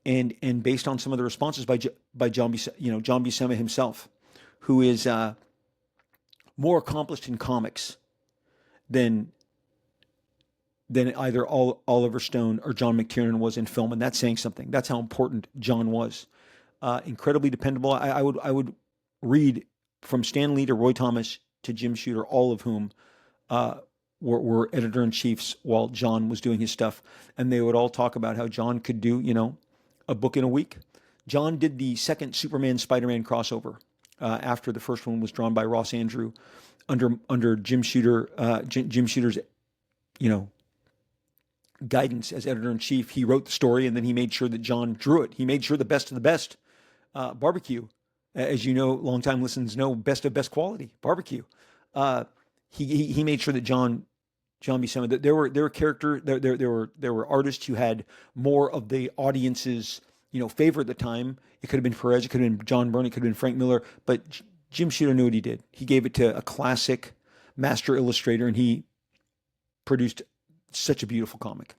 and based on some of the responses by John Buscema himself, who is more accomplished in comics than either Oliver Stone or John McTiernan was in film, and that's saying something. That's how important John was. Incredibly dependable. I would read from Stan Lee to Roy Thomas to Jim Shooter, all of whom were editor-in-chiefs while John was doing his stuff, and they would all talk about how John could do a book in a week. John did the second Superman Spider-Man crossover after the first one was drawn by Ross Andrew under Jim Shooter. Jim Shooter's guidance as editor-in-chief. He wrote the story, and then he made sure that John drew it. He made sure the best of the best barbecue, as you know, longtime listeners know, best of best quality barbecue. He made sure that John Buscema, that there were artists who had more of the audience's favorite at the time. It could have been Perez, it could have been John Byrne, it could have been Frank Miller, but Jim Shooter knew what he did. He gave it to a classic master illustrator, and he produced such a beautiful comic.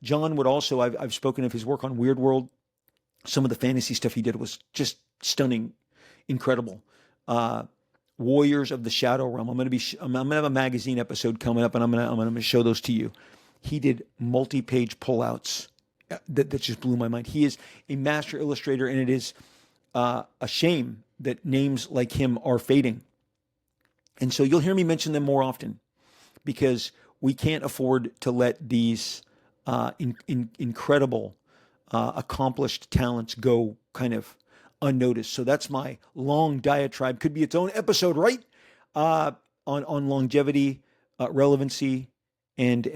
John would also, I've spoken of his work on Weird World. Some of the fantasy stuff he did was just stunning, incredible. Warriors of the Shadow Realm. I'm gonna have a magazine episode coming up, and I'm gonna show those to you. He did multi-page pullouts that just blew my mind. He is a master illustrator, and it is a shame that names like him are fading. And so you'll hear me mention them more often, because we can't afford to let these incredible, accomplished talents go kind of unnoticed. So that's my long diatribe. Could be its own episode, right? On longevity, relevancy, and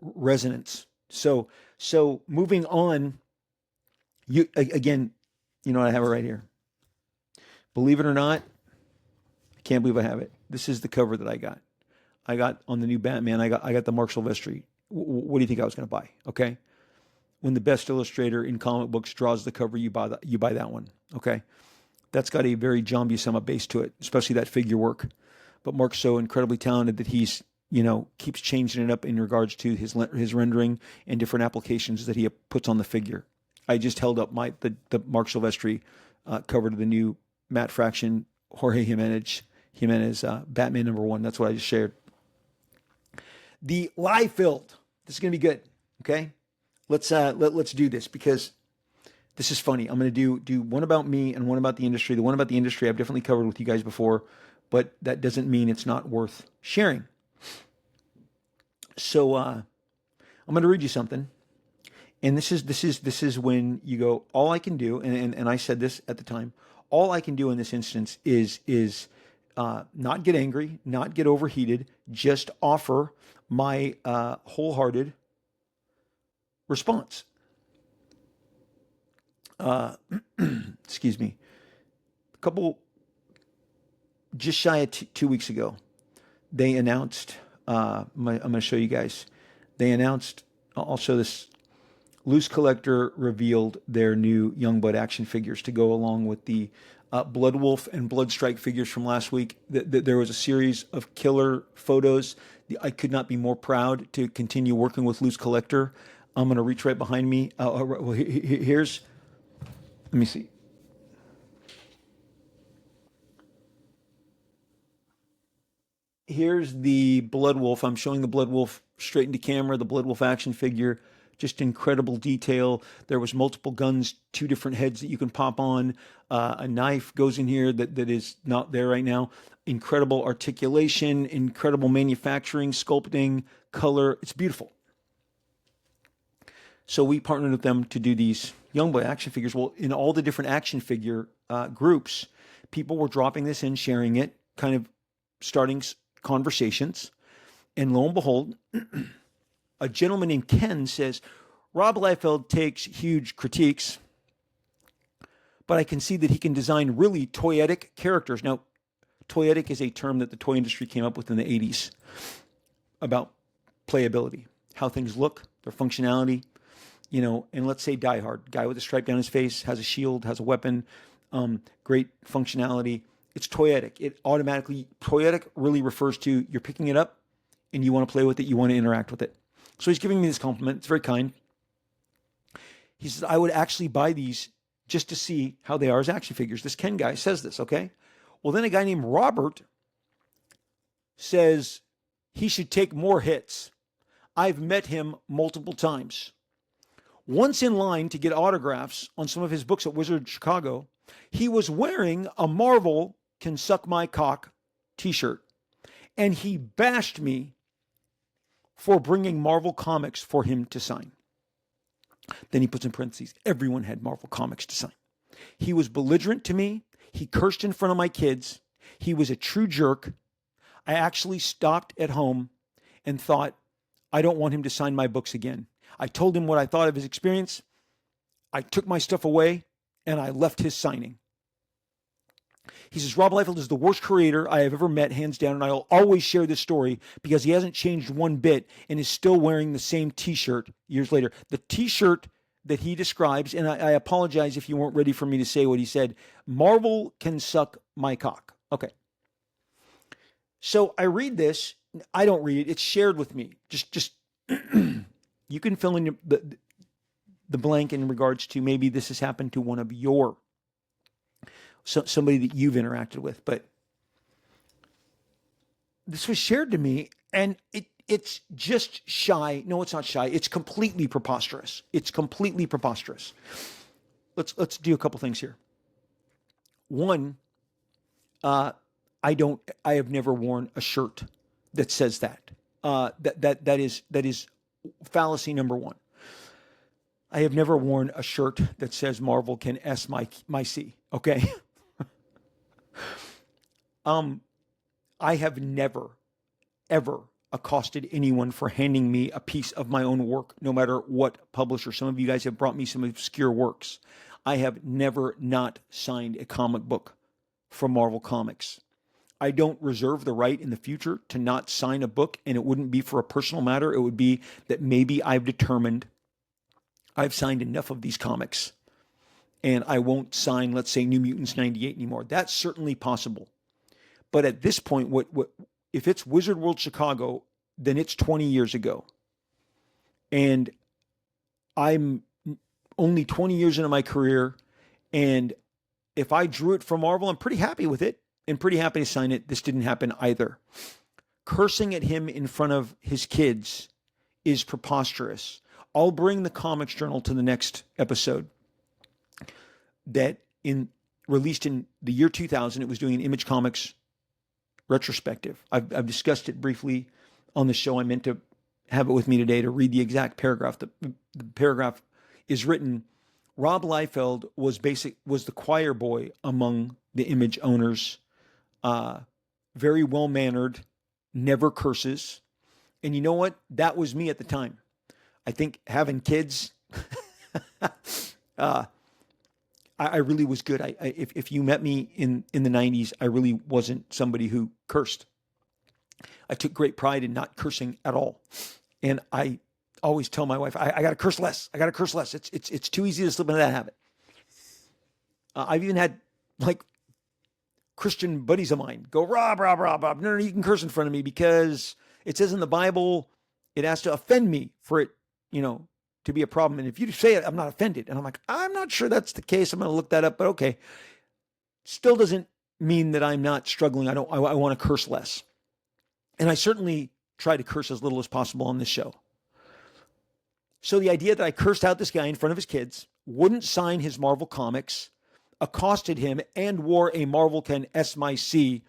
resonance. So moving on. I have it right here. Believe it or not, I can't believe I have it. This is the cover that I got. I got on the new Batman. I got the Mark Silvestri. What do you think I was going to buy? Okay, when the best illustrator in comic books draws the cover, you buy that one. Okay, that's got a very John Buscema base to it, especially that figure work. But Mark's so incredibly talented that he's keeps changing it up in regards to his rendering and different applications that he puts on the figure. I just held up the Mark Silvestri cover to the new Matt Fraction Jorge Jimenez Batman #1. That's what I just shared. The Liefeld. This is going to be good. Okay, let's do this, because this is funny. I'm going to do one about me and one about the industry. The one about the industry I've definitely covered with you guys before, but that doesn't mean it's not worth sharing. So I'm going to read you something, and this is when you go, all I can do, and I said this at the time, all I can do in this instance is not get angry, not get overheated, just offer my wholehearted response. Excuse me. A couple, just shy of 2 weeks ago, they announced, I'm going to show you guys, they announced, I'll show this, Loose Collector revealed their new Youngblood action figures to go along with the Blood Wolf and Bloodstrike figures from last week. There was a series of killer photos. I could not be more proud to continue working with Loose Collector. I'm going to reach right behind me. Here's, let me see. Here's the Blood Wolf. I'm showing the Blood Wolf straight into camera, the Blood Wolf action figure. just incredible detail. There was multiple guns, 2 different heads that you can pop on. A knife goes in here that is not there right now. Incredible articulation, incredible manufacturing, sculpting, color. It's beautiful. So we partnered with them to do these Youngboy action figures. Well, in all the different action figure groups, people were dropping this in, sharing it, kind of starting conversations. And lo and behold, a gentleman named Ken says, Rob Liefeld takes huge critiques, but I can see that he can design really toyetic characters. Now, toyetic is a term that the toy industry came up with in the 80s about playability, how things look, their functionality, and let's say Die Hard, guy with a stripe down his face, has a shield, has a weapon, great functionality. It's toyetic. Toyetic really refers to you're picking it up and you want to play with it, you want to interact with it. So he's giving me this compliment. It's very kind. He says, I would actually buy these just to see how they are as action figures. This Ken guy says this, okay? Well, then a guy named Robert says he should take more hits. I've met him multiple times. Once in line to get autographs on some of his books at Wizard Chicago, he was wearing a Marvel Can Suck My Cock t-shirt. And he bashed me for bringing Marvel Comics for him to sign. Then he puts in parentheses, everyone had Marvel Comics to sign. He was belligerent to me. He cursed in front of my kids. He was a true jerk. I actually stopped at home and thought, I don't want him to sign my books again. I told him what I thought of his experience. I took my stuff away and I left his signing. He says, Rob Liefeld is the worst creator I have ever met, hands down, and I'll always share this story because he hasn't changed one bit and is still wearing the same t-shirt years later. The t-shirt that he describes, and I apologize if you weren't ready for me to say what he said, Marvel Can Suck My Cock. Okay. So I read this. I don't read it. It's shared with me. Just you can fill in the blank in regards to maybe this has happened to one of your somebody that you've interacted with, but this was shared to me, and it's just shy. No, it's not shy. It's completely preposterous. It's completely preposterous. Let's do a couple things here. One, I have never worn a shirt that says that. That is fallacy number one. I have never worn a shirt that says Marvel can S my C. Okay. I have never, ever accosted anyone for handing me a piece of my own work, no matter what publisher. Some of you guys have brought me some obscure works. I have never not signed a comic book from Marvel Comics. I don't reserve the right in the future to not sign a book, and it wouldn't be for a personal matter. It would be that maybe I've determined I've signed enough of these comics and I won't sign, let's say, New Mutants 98 anymore. That's certainly possible. But at this point, what if it's Wizard World Chicago, then it's 20 years ago. And I'm only 20 years into my career. And if I drew it from Marvel, I'm pretty happy with it and pretty happy to sign it. This didn't happen either. Cursing at him in front of his kids is preposterous. I'll bring the Comics Journal to the next episode. That released in the year 2000, it was doing an Image Comics retrospective. I've discussed it briefly on the show. I meant to have it with me today to read the exact paragraph. The paragraph is written, Rob Liefeld was the choir boy among the Image owners, very well-mannered, never curses. And you know what? That was me at the time. I think having kids, I really was good. If you met me in the 90s, I really wasn't somebody who cursed. I took great pride in not cursing at all. And I always tell my wife, I got to curse less. I got to curse less. It's too easy to slip into that habit. I've even had like Christian buddies of mine go, Rob. No, you can curse in front of me because it says in the Bible, it has to offend me for it, to be a problem. And if you say it, I'm not offended. And I'm like, I'm not sure that's the case. I'm going to look that up, but okay. Still doesn't mean that I'm not struggling. I want to curse less. And I certainly try to curse as little as possible on this show. So the idea that I cursed out this guy in front of his kids, wouldn't sign his Marvel comics, accosted him, and wore a Marvel Can S My C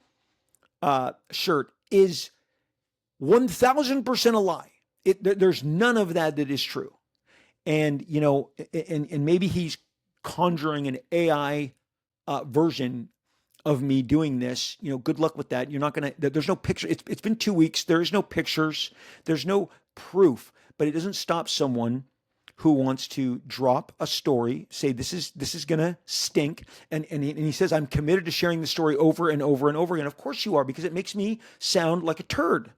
shirt is 1,000% a lie. There's none of that is true. And, and maybe he's conjuring an AI version of me doing this. Good luck with that. You're not going to, there's no picture. It's been 2 weeks. There is no pictures. There's no proof, but it doesn't stop someone who wants to drop a story, say this is gonna stink, and he says, I'm committed to sharing the story over and over and over again. Of course you are, because it makes me sound like a turd.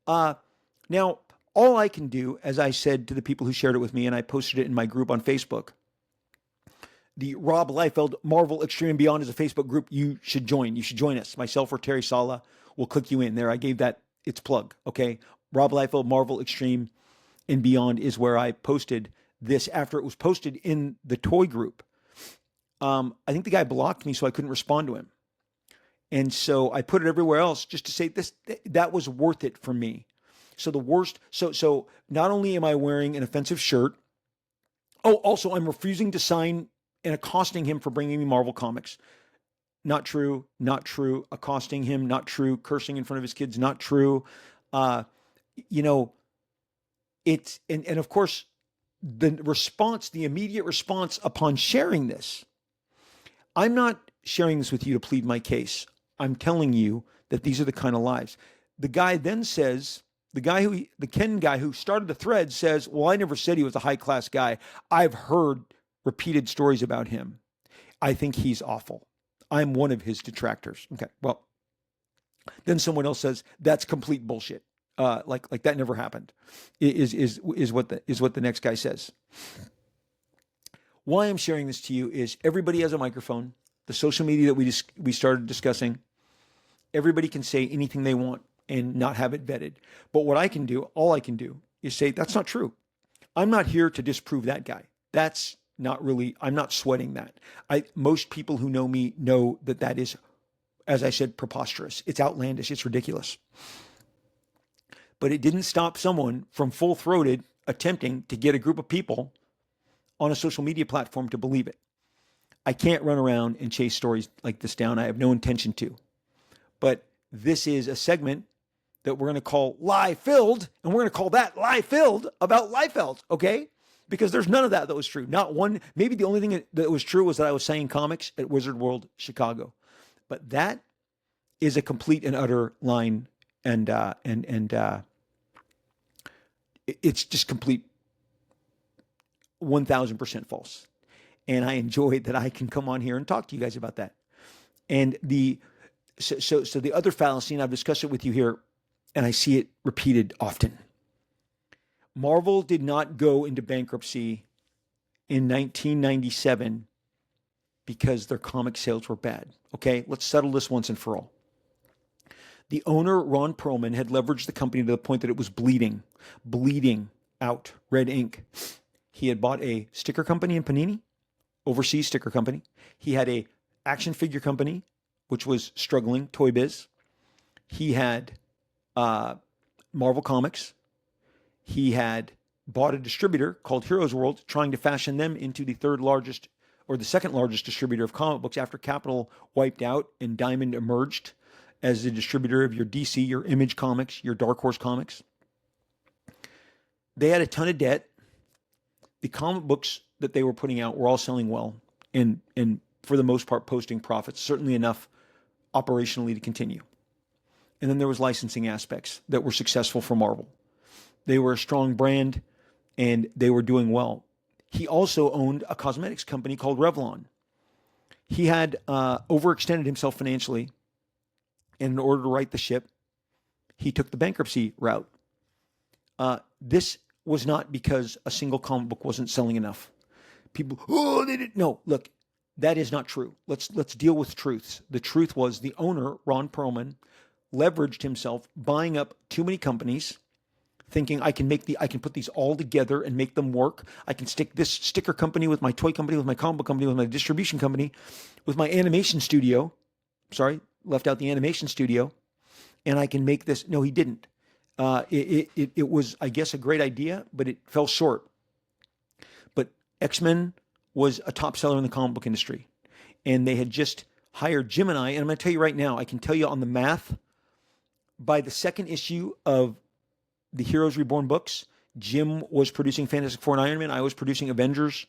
Now, all I can do, as I said to the people who shared it with me, and I posted it in my group on Facebook, the Rob Liefeld Marvel Extreme and Beyond is a Facebook group you should join. You should join us. Myself or Terry Sala will click you in there. I gave that its plug, okay? Rob Liefeld Marvel Extreme and Beyond is where I posted this after it was posted in the toy group. I think the guy blocked me, so I couldn't respond to him. And so I put it everywhere else just to say that was worth it for me. So the worst, so not only am I wearing an offensive shirt, also I'm refusing to sign and accosting him for bringing me Marvel comics. Not true, not true. Accosting him, not true. Cursing in front of his kids, not true. It's, and of course, the immediate response upon sharing this, I'm not sharing this with you to plead my case. I'm telling you that these are the kind of lies. The guy then says, the Ken guy who started the thread says, well, I never said he was a high class guy. I've heard repeated stories about him. I think he's awful. I'm one of his detractors. Okay, well, then someone else says, that's complete bullshit. Like that never happened, is what the next guy says. Why I'm sharing this to you is everybody has a microphone. The social media that we started discussing, everybody can say anything they want and not have it vetted. But what I can do, all I can do, is say that's not true. I'm not here to disprove that guy. That's not really. I'm not sweating that. Most people who know me know that is, as I said, preposterous. It's outlandish. It's ridiculous. But it didn't stop someone from full-throated attempting to get a group of people on a social media platform to believe it. I can't run around and chase stories like this down. I have no intention to. But this is a segment that we're going to call Liefeld, and we're going to call that Liefeld about Liefeld, okay? Because there's none of that was true. Not one. Maybe the only thing that was true was that I was saying comics at Wizard World Chicago. But that is a complete and utter line. And it's just complete 1,000% false. And I enjoy that I can come on here and talk to you guys about that. And so the other fallacy, and I've discussed it with you here, and I see it repeated often. Marvel did not go into bankruptcy in 1997 because their comic sales were bad. Okay, let's settle this once and for all. The owner, Ron Perlman, had leveraged the company to the point that it was bleeding out red ink. He had bought a sticker company in Panini, overseas sticker company. He had a action figure company, which was struggling, Toy Biz. He had Marvel Comics. He had bought a distributor called Heroes World, trying to fashion them into the third largest or the second largest distributor of comic books after Capital wiped out and Diamond emerged as the distributor of your DC, your Image Comics, your Dark Horse Comics. They had a ton of debt. The comic books that they were putting out were all selling well and for the most part posting profits, certainly enough operationally to continue. And then there was licensing aspects that were successful for Marvel. They were a strong brand and they were doing well. He also owned a cosmetics company called Revlon. He had overextended himself financially, and in order to right the ship, he took the bankruptcy route. This was not because a single comic book wasn't selling enough. People, they didn't. No, look, that is not true. Let's deal with truths. The truth was the owner, Ron Perlman, leveraged himself, buying up too many companies, thinking I can put these all together and make them work. I can stick this sticker company with my toy company, with my comic book company, with my distribution company, with my animation studio. Sorry, left out the animation studio, and I can make this. No, he didn't. It was, I guess, a great idea, but it fell short. X-Men was a top seller in the comic book industry. And they had just hired Jim and I. And I'm going to tell you right now, I can tell you on the math, by the second issue of the Heroes Reborn books, Jim was producing Fantastic Four and Iron Man. I was producing Avengers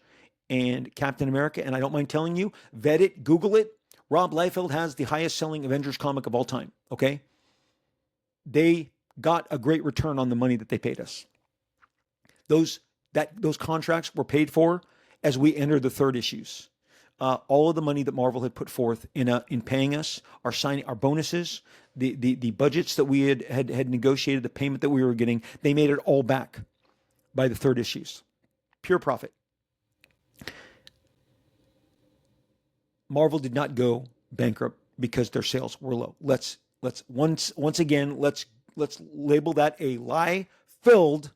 and Captain America. And I don't mind telling you, vet it, Google it. Rob Liefeld has the highest selling Avengers comic of all time. Okay. They got a great return on the money that they paid us. Those contracts were paid for as we entered the third issues. All of the money that Marvel had put forth in paying us, our bonuses, the budgets that we had negotiated, the payment that we were getting, they made it all back by the third issues. Pure profit. Marvel did not go bankrupt because their sales were low. Let's once again label that a lie-filled,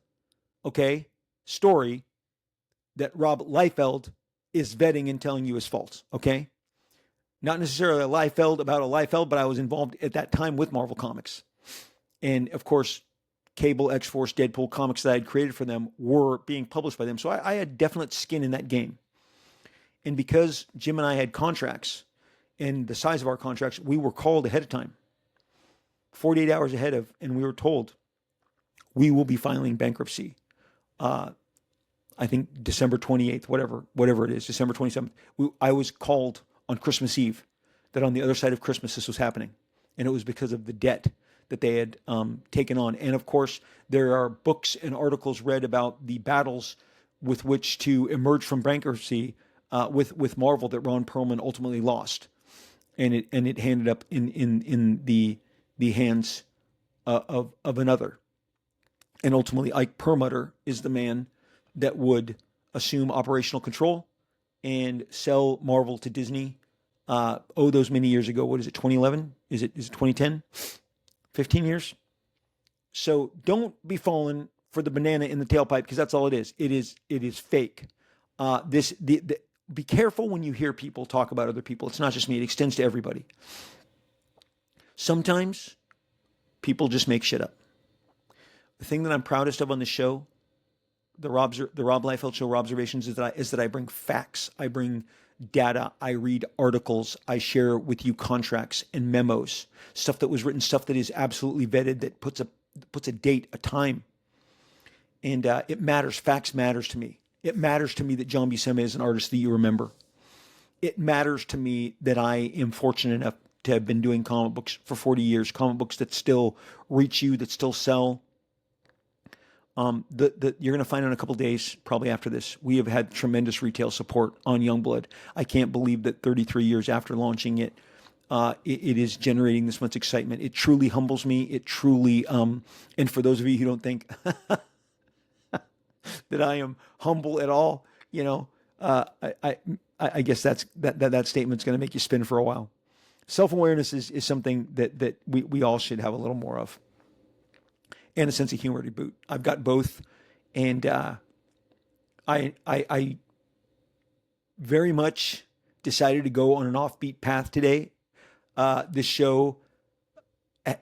okay, story that Rob Liefeld is vetting and telling you is false, okay? Not necessarily a Liefeld about a Liefeld, but I was involved at that time with Marvel Comics. And of course, Cable, X-Force, Deadpool comics that I had created for them were being published by them. So I had definite skin in that game. And because Jim and I had contracts and the size of our contracts, we were called ahead of time, 48 hours ahead of, and we were told we will be filing bankruptcy. I think December 28th, whatever it is, December 27th. I was called on Christmas Eve that on the other side of Christmas this was happening. And it was because of the debt that they had taken on. And of course, there are books and articles read about the battles with which to emerge from bankruptcy with Marvel that Ron Perlman ultimately lost. And it ended up in the hands of another. And ultimately, Ike Perlmutter is the man that would assume operational control and sell Marvel to Disney. Those many years ago. What is it? 2011? Is it 2010? 15 years. So don't be falling for the banana in the tailpipe, because that's all it is. It is fake. Be careful when you hear people talk about other people. It's not just me. It extends to everybody. Sometimes people just make shit up. The thing that I'm proudest of on the show, the Rob Liefeld Show, Robservations, is that I bring facts. I bring data. I read articles. I share with you contracts and memos, stuff that was written, stuff that is absolutely vetted, that puts a date, a time. And it matters. Facts matters to me. It matters to me that John Buscema is an artist that you remember. It matters to me that I am fortunate enough to have been doing comic books for 40 years, comic books that still reach you, that still sell. You're going to find in a couple days, probably after this, we have had tremendous retail support on Youngblood. I can't believe that 33 years after launching it, it is generating this much excitement. It truly humbles me. It truly, and for those of you who don't think that I am humble at all, I guess that statement's going to make you spin for a while. Self-awareness is something that we all should have a little more of. And a sense of humor to boot. I've got both, and I very much decided to go on an offbeat path today. This show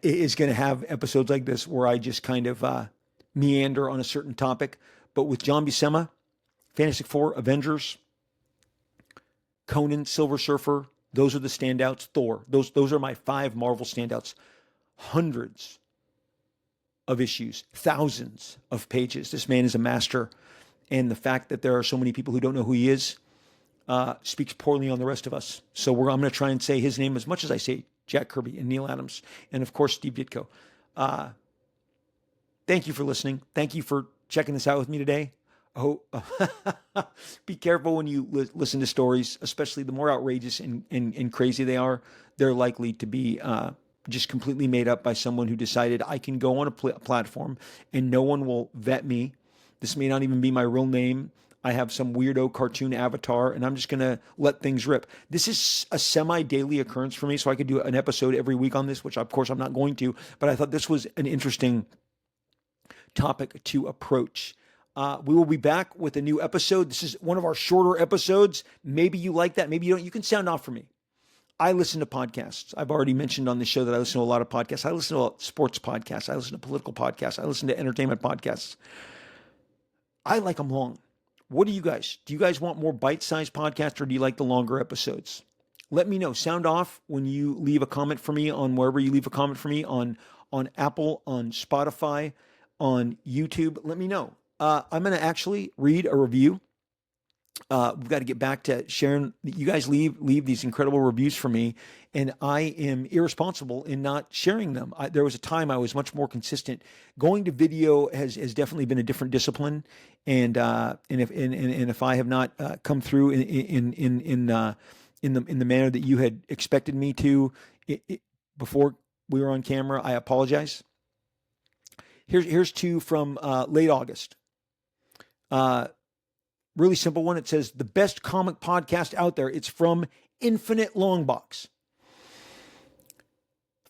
is going to have episodes like this where I just kind of meander on a certain topic. But with John Buscema, Fantastic Four, Avengers, Conan, Silver Surfer, those are the standouts. Thor, those are my 5 Marvel standouts. Hundreds of issues, thousands of pages. This man is a master. And the fact that there are so many people who don't know who he is speaks poorly on the rest of us. So I'm going to try and say his name as much as I say Jack Kirby and Neil Adams and, of course, Steve Ditko. Thank you for listening. Thank you for checking this out with me today. Oh, be careful when you listen to stories, especially the more outrageous and crazy they are. They're likely to be just completely made up by someone who decided I can go on a platform and no one will vet me. This may not even be my real name. I have some weirdo cartoon avatar and I'm just going to let things rip. This is a semi-daily occurrence for me, so I could do an episode every week on this, which of course I'm not going to, but I thought this was an interesting topic to approach. We will be back with a new episode. This is one of our shorter episodes. Maybe you like that. Maybe you don't. You can sound off for me. I listen to podcasts. I've already mentioned on the show that I listen to a lot of podcasts. I listen to sports podcasts. I listen to political podcasts. I listen to entertainment podcasts. I like them long. What do you guys? Do you guys want more bite-sized podcasts, or do you like the longer episodes? Let me know. Sound off when you leave a comment for me on wherever you leave a comment for me on Apple, on Spotify, on YouTube. Let me know. I'm going to actually read a review. We've got to get back to sharing. You guys leave these incredible reviews for me, and I am irresponsible in not sharing them. There was a time I was much more consistent. Going to video has definitely been a different discipline, and if I have not come through in the manner that you had expected me to before we were on camera, I apologize. Here's two from late August. Really simple one. It says, the best comic podcast out there. It's from Infinite Longbox.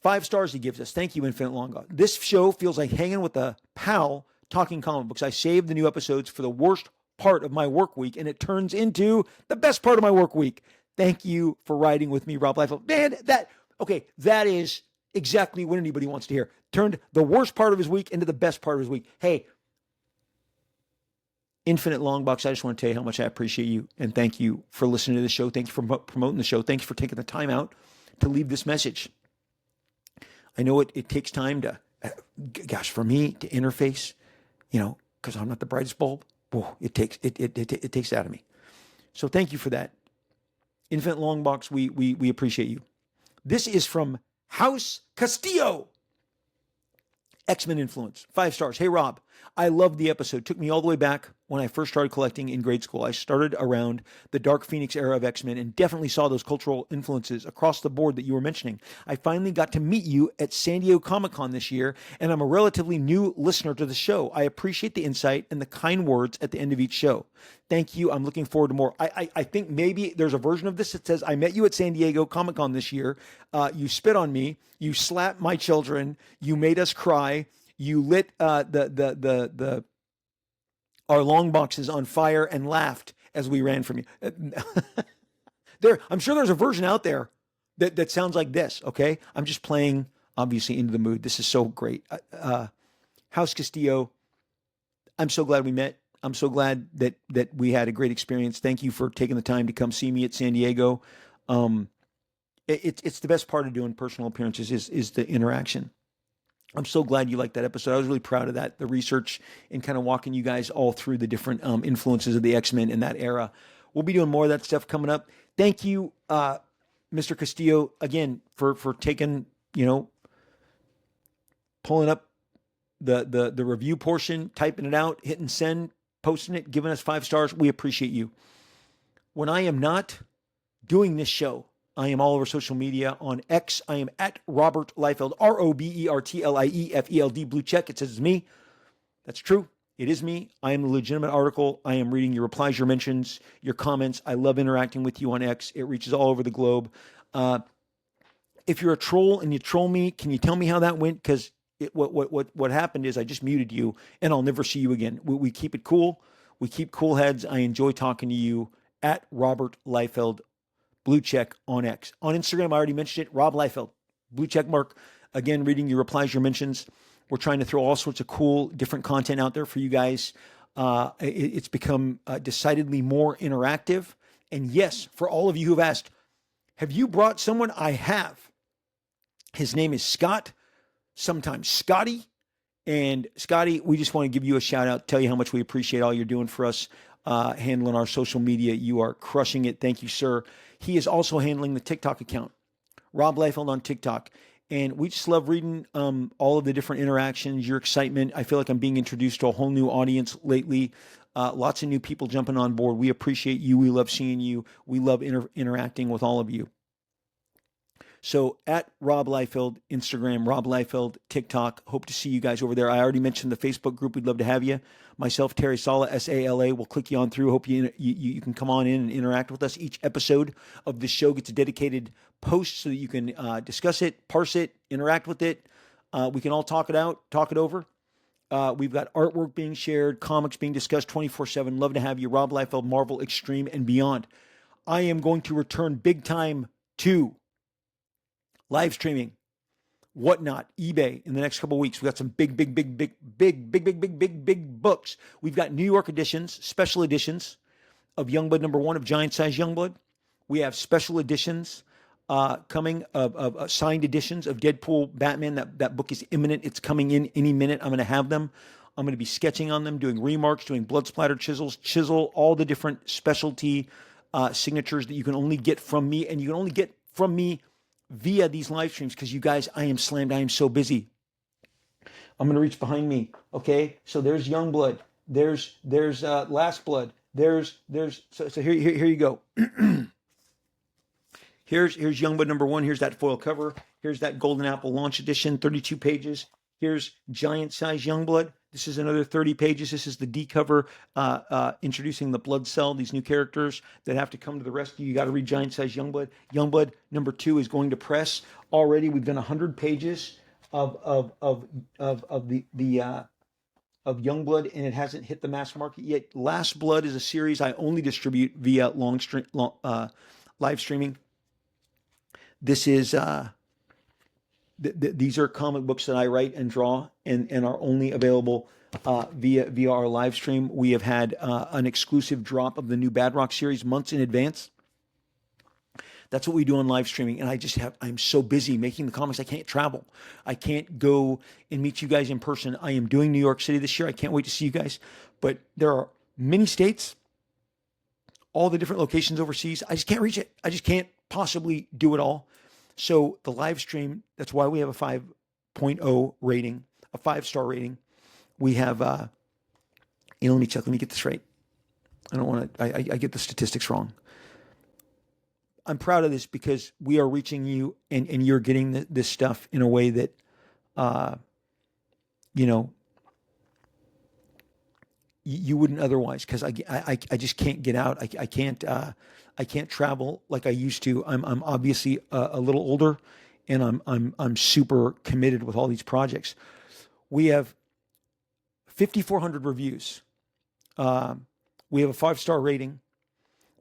5 stars he gives us. Thank you, Infinite Longbox. This show feels like hanging with a pal talking comic books. I saved the new episodes for the worst part of my work week, and it turns into the best part of my work week. Thank you for riding with me, Rob Liefeld. Man, that is exactly what anybody wants to hear. Turned the worst part of his week into the best part of his week. Hey, Infinite Longbox, I just want to tell you how much I appreciate you, and thank you for listening to the show. Thank you for promoting the show. Thank you for taking the time out to leave this message. I know it takes time to, for me to interface, because I'm not the brightest bulb. Whoa, it takes that out of me. So thank you for that. Infinite Longbox, we appreciate you. This is from House Castillo. X-Men influence. 5 stars. Hey, Rob, I loved the episode. Took me all the way back when I first started collecting in grade school. I started around the Dark Phoenix era of X-Men and definitely saw those cultural influences across the board that you were mentioning. I finally got to meet you at San Diego Comic-Con this year, and I'm a relatively new listener to the show. I appreciate the insight and the kind words at the end of each show. Thank you. I'm looking forward to more. I think maybe there's a version of this that says, I met you at San Diego Comic-Con this year. You spit on me. You slapped my children. You made us cry. You lit our long boxes on fire and laughed as we ran from you. I'm sure there's a version out there that sounds like this. Okay, I'm just playing, obviously, into the mood. This is so great. House Castillo, I'm so glad we met. I'm so glad that we had a great experience. Thank you for taking the time to come see me at San Diego. It's the best part of doing personal appearances is the interaction. I'm so glad you liked that episode. I was really proud of that, the research and kind of walking you guys all through the different influences of the X-Men in that era. We'll be doing more of that stuff coming up. Thank you, Mr. Castillo, again, for taking, pulling up the review portion, typing it out, hitting send, posting it, giving us 5 stars. We appreciate you. When I am not doing this show, I am all over social media. On X, I am at Robert Liefeld, RobertLiefeld, blue check. It says it's me. That's true. It is me. I am the legitimate article. I am reading your replies, your mentions, your comments. I love interacting with you on X. It reaches all over the globe. If you're a troll and you troll me, can you tell me how that went? Because what happened is I just muted you, and I'll never see you again. We keep it cool. We keep cool heads. I enjoy talking to you at Robert Liefeld, blue check on X. On Instagram, I already mentioned it, Rob Liefeld, blue check mark. Again, reading your replies, your mentions. We're trying to throw all sorts of cool, different content out there for you guys. It's become decidedly more interactive. And yes, for all of you who've asked, have you brought someone? I have. His name is Scott, sometimes Scotty. And Scotty, we just want to give you a shout out, tell you how much we appreciate all you're doing for us, handling our social media. You are crushing it. Thank you, sir. He is also handling the TikTok account, Rob Liefeld on TikTok. And we just love reading all of the different interactions, your excitement. I feel like I'm being introduced to a whole new audience lately. Lots of new people jumping on board. We appreciate you. We love seeing you. We love interacting with all of you. So at Rob Liefeld, Instagram, Rob Liefeld, TikTok. Hope to see you guys over there. I already mentioned the Facebook group. We'd love to have you. Myself, Terry Sala, Sala. We'll click you on through. Hope you can come on in and interact with us. Each episode of this show gets a dedicated post so that you can discuss it, parse it, interact with it. We can all talk it out, talk it over. We've got artwork being shared, comics being discussed 24/7. Love to have you. Rob Liefeld, Marvel, Extreme, and beyond. I am going to return big time to live streaming Whatnot, eBay in the next couple of weeks. We got some big books. We've got New York editions, special editions of Youngblood #1 of Giant Size Youngblood. We have special editions coming of signed editions of Deadpool, Batman. That book is imminent. It's coming in any minute. I'm going to have them. I'm going to be sketching on them, doing remarks, doing blood splatter chisel, all the different specialty signatures that you can only get from me, and you can only get from me via these live streams, because you guys, I am slammed. I am so busy. I'm going to reach behind me. Okay, so there's Youngblood. There's Last Blood. So here you go. Here's Youngblood #1. Here's that foil cover. Here's that Golden Apple launch edition, 32 pages. Here's Giant Size Youngblood. This is another 30 pages. This is the D cover introducing the Blood Cell, these new characters that have to come to the rescue. You got to read Giant Size Youngblood. Youngblood #2 is going to press already. We've done 100 pages of Youngblood, and it hasn't hit the mass market yet. Last Blood is a series I only distribute via live streaming. This is these are comic books that I write and draw, and are only available via our live stream. We have had an exclusive drop of the new Bad Rock series months in advance. That's what we do on live streaming, and I'm so busy making the comics, I can't travel. I can't go and meet you guys in person. I am doing New York City this year. I can't wait to see you guys. But there are many states, all the different locations overseas. I just can't reach it. I just can't possibly do it all. So the live stream, that's why we have a 5.0 rating, a 5-star rating. We have, let me check. Let me get this right. I don't want to, I get the statistics wrong. I'm proud of this because we are reaching you, and you're getting this stuff in a way that, you wouldn't otherwise, because I just can't get out. I can't travel like I used to. I'm obviously a little older, and I'm super committed with all these projects. We have 5,400 reviews. We have a 5-star rating.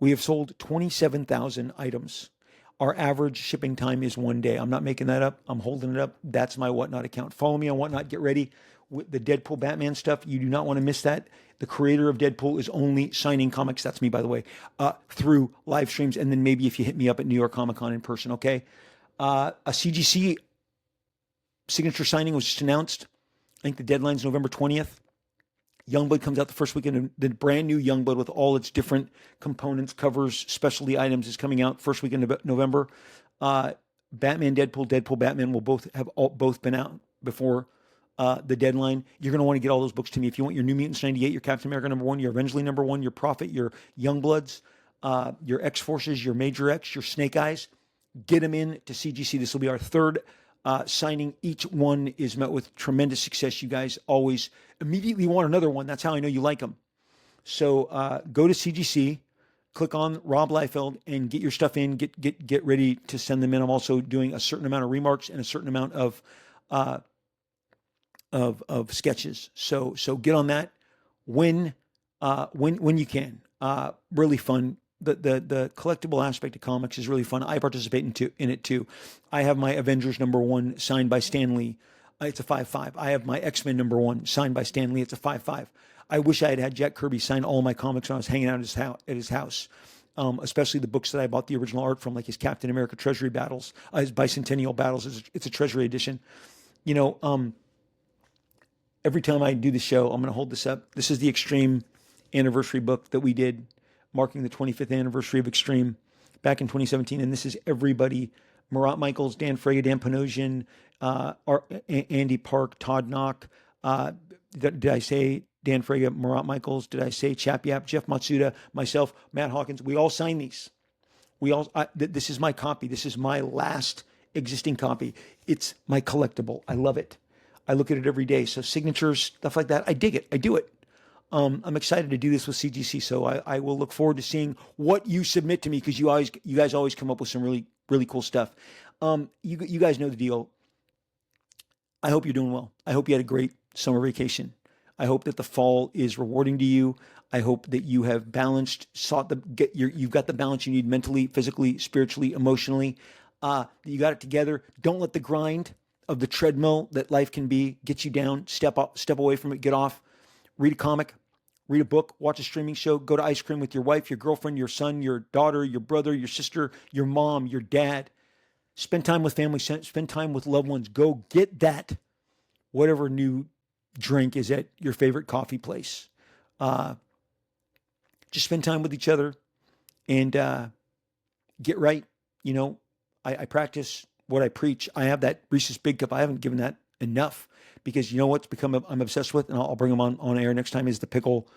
We have sold 27,000 items. Our average shipping time is 1 day. I'm not making that up. I'm holding it up. That's my Whatnot account. Follow me on Whatnot. Get ready with the Deadpool Batman stuff. You do not want to miss that. The creator of Deadpool is only signing comics. That's me, by the way, through live streams. And then maybe if you hit me up at New York Comic Con in person, okay? A CGC signature signing was just announced. I think the deadline's November 20th. Youngblood comes out the first weekend. The brand new Youngblood with all its different components, covers, specialty items is coming out first weekend of November. Batman, Deadpool, Batman will both been out before the deadline. You're going to want to get all those books to me. If you want your New Mutants 98, your Captain America #1, your Avengely #1, your Prophet, your Youngbloods, your X-Forces, your Major X, your Snake Eyes, get them in to CGC. This will be our third signing. Each one is met with tremendous success. You guys always immediately want another one. That's how I know you like them. So go to CGC, click on Rob Liefeld, and get your stuff in. Get ready to send them in. I'm also doing a certain amount of remarks and a certain amount of sketches. So get on that when you can. Really fun. The collectible aspect of comics is really fun. I participate in it too. I have my Avengers #1 signed by Stan Lee. It's a 5.5. I have my X-Men #1 signed by Stan Lee. It's a 5.5. I wish I had Jack Kirby sign all my comics when I was hanging out at his house. Especially the books that I bought the original art from, like his Captain America Treasury Battles, his Bicentennial Battles. It's a Treasury edition. Every time I do the show, I'm going to hold this up. This is the Extreme anniversary book that we did, marking the 25th anniversary of Extreme back in 2017. And this is everybody: Marat Michaels, Dan Frega, Dan Panosian, Andy Park, Todd Knock. Did I say Dan Frega, Marat Michaels? Did I say Chap Yap, Jeff Matsuda, myself, Matt Hawkins? We all signed these. This is my copy. This is my last existing copy. It's my collectible. I love it. I look at it every day. So signatures, stuff like that, I dig it. I do it. I'm excited to do this with CGC. So I will look forward to seeing what you submit to me, because you guys always come up with some really, really cool stuff. You guys know the deal. I hope you're doing well. I hope you had a great summer vacation. I hope that the fall is rewarding to you. I hope that you have you've got the balance you need mentally, physically, spiritually, emotionally. You got it together. Don't let the grind of the treadmill that life can be. Get you down, step up, step away from it, get off, read a comic, read a book, watch a streaming show, go to ice cream with your wife, your girlfriend, your son, your daughter, your brother, your sister, your mom, your dad. Spend time with family, spend time with loved ones. Go get that, whatever new drink is at your favorite coffee place. Just spend time with each other and get right. You know, I practice what I preach. I have that Reese's Big Cup. I haven't given that enough because you know what's become I'm obsessed with, and I'll bring them on air next time, is the pickle,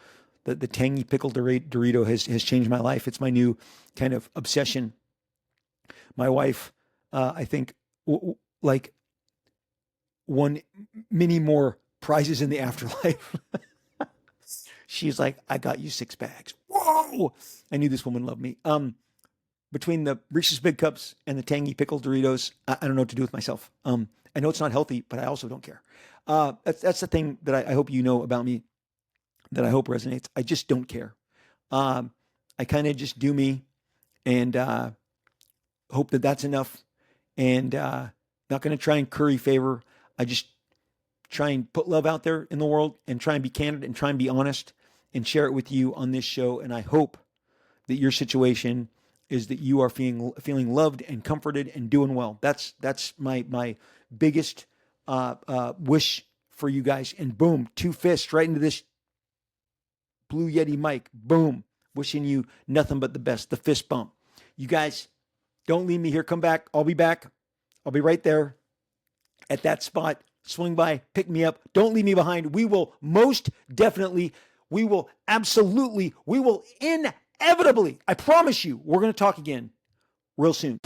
the tangy pickle Dorito has changed my life. It's my new kind of obsession. My wife, I think, like won many more prizes in the afterlife. She's like, I got you 6 bags. Whoa! I knew this woman loved me. Between the Reese's Big Cups and the tangy pickle Doritos, I don't know what to do with myself. I know it's not healthy, but I also don't care. That's the thing that I hope you know about me, that I hope resonates. I just don't care. I kind of just do me, and hope that that's enough. And not going to try and curry favor. I just try and put love out there in the world and try and be candid and try and be honest and share it with you on this show. And I hope that your situation is that you are feeling loved and comforted and doing well. That's my biggest wish for you guys. And boom, 2 fists right into this Blue Yeti mic. Boom. Wishing you nothing but the best. The fist bump. You guys, don't leave me here. Come back. I'll be back. I'll be right there at that spot. Swing by, pick me up. Don't leave me behind. We will most definitely, we will absolutely, we will inevitably, I promise you, we're going to talk again real soon.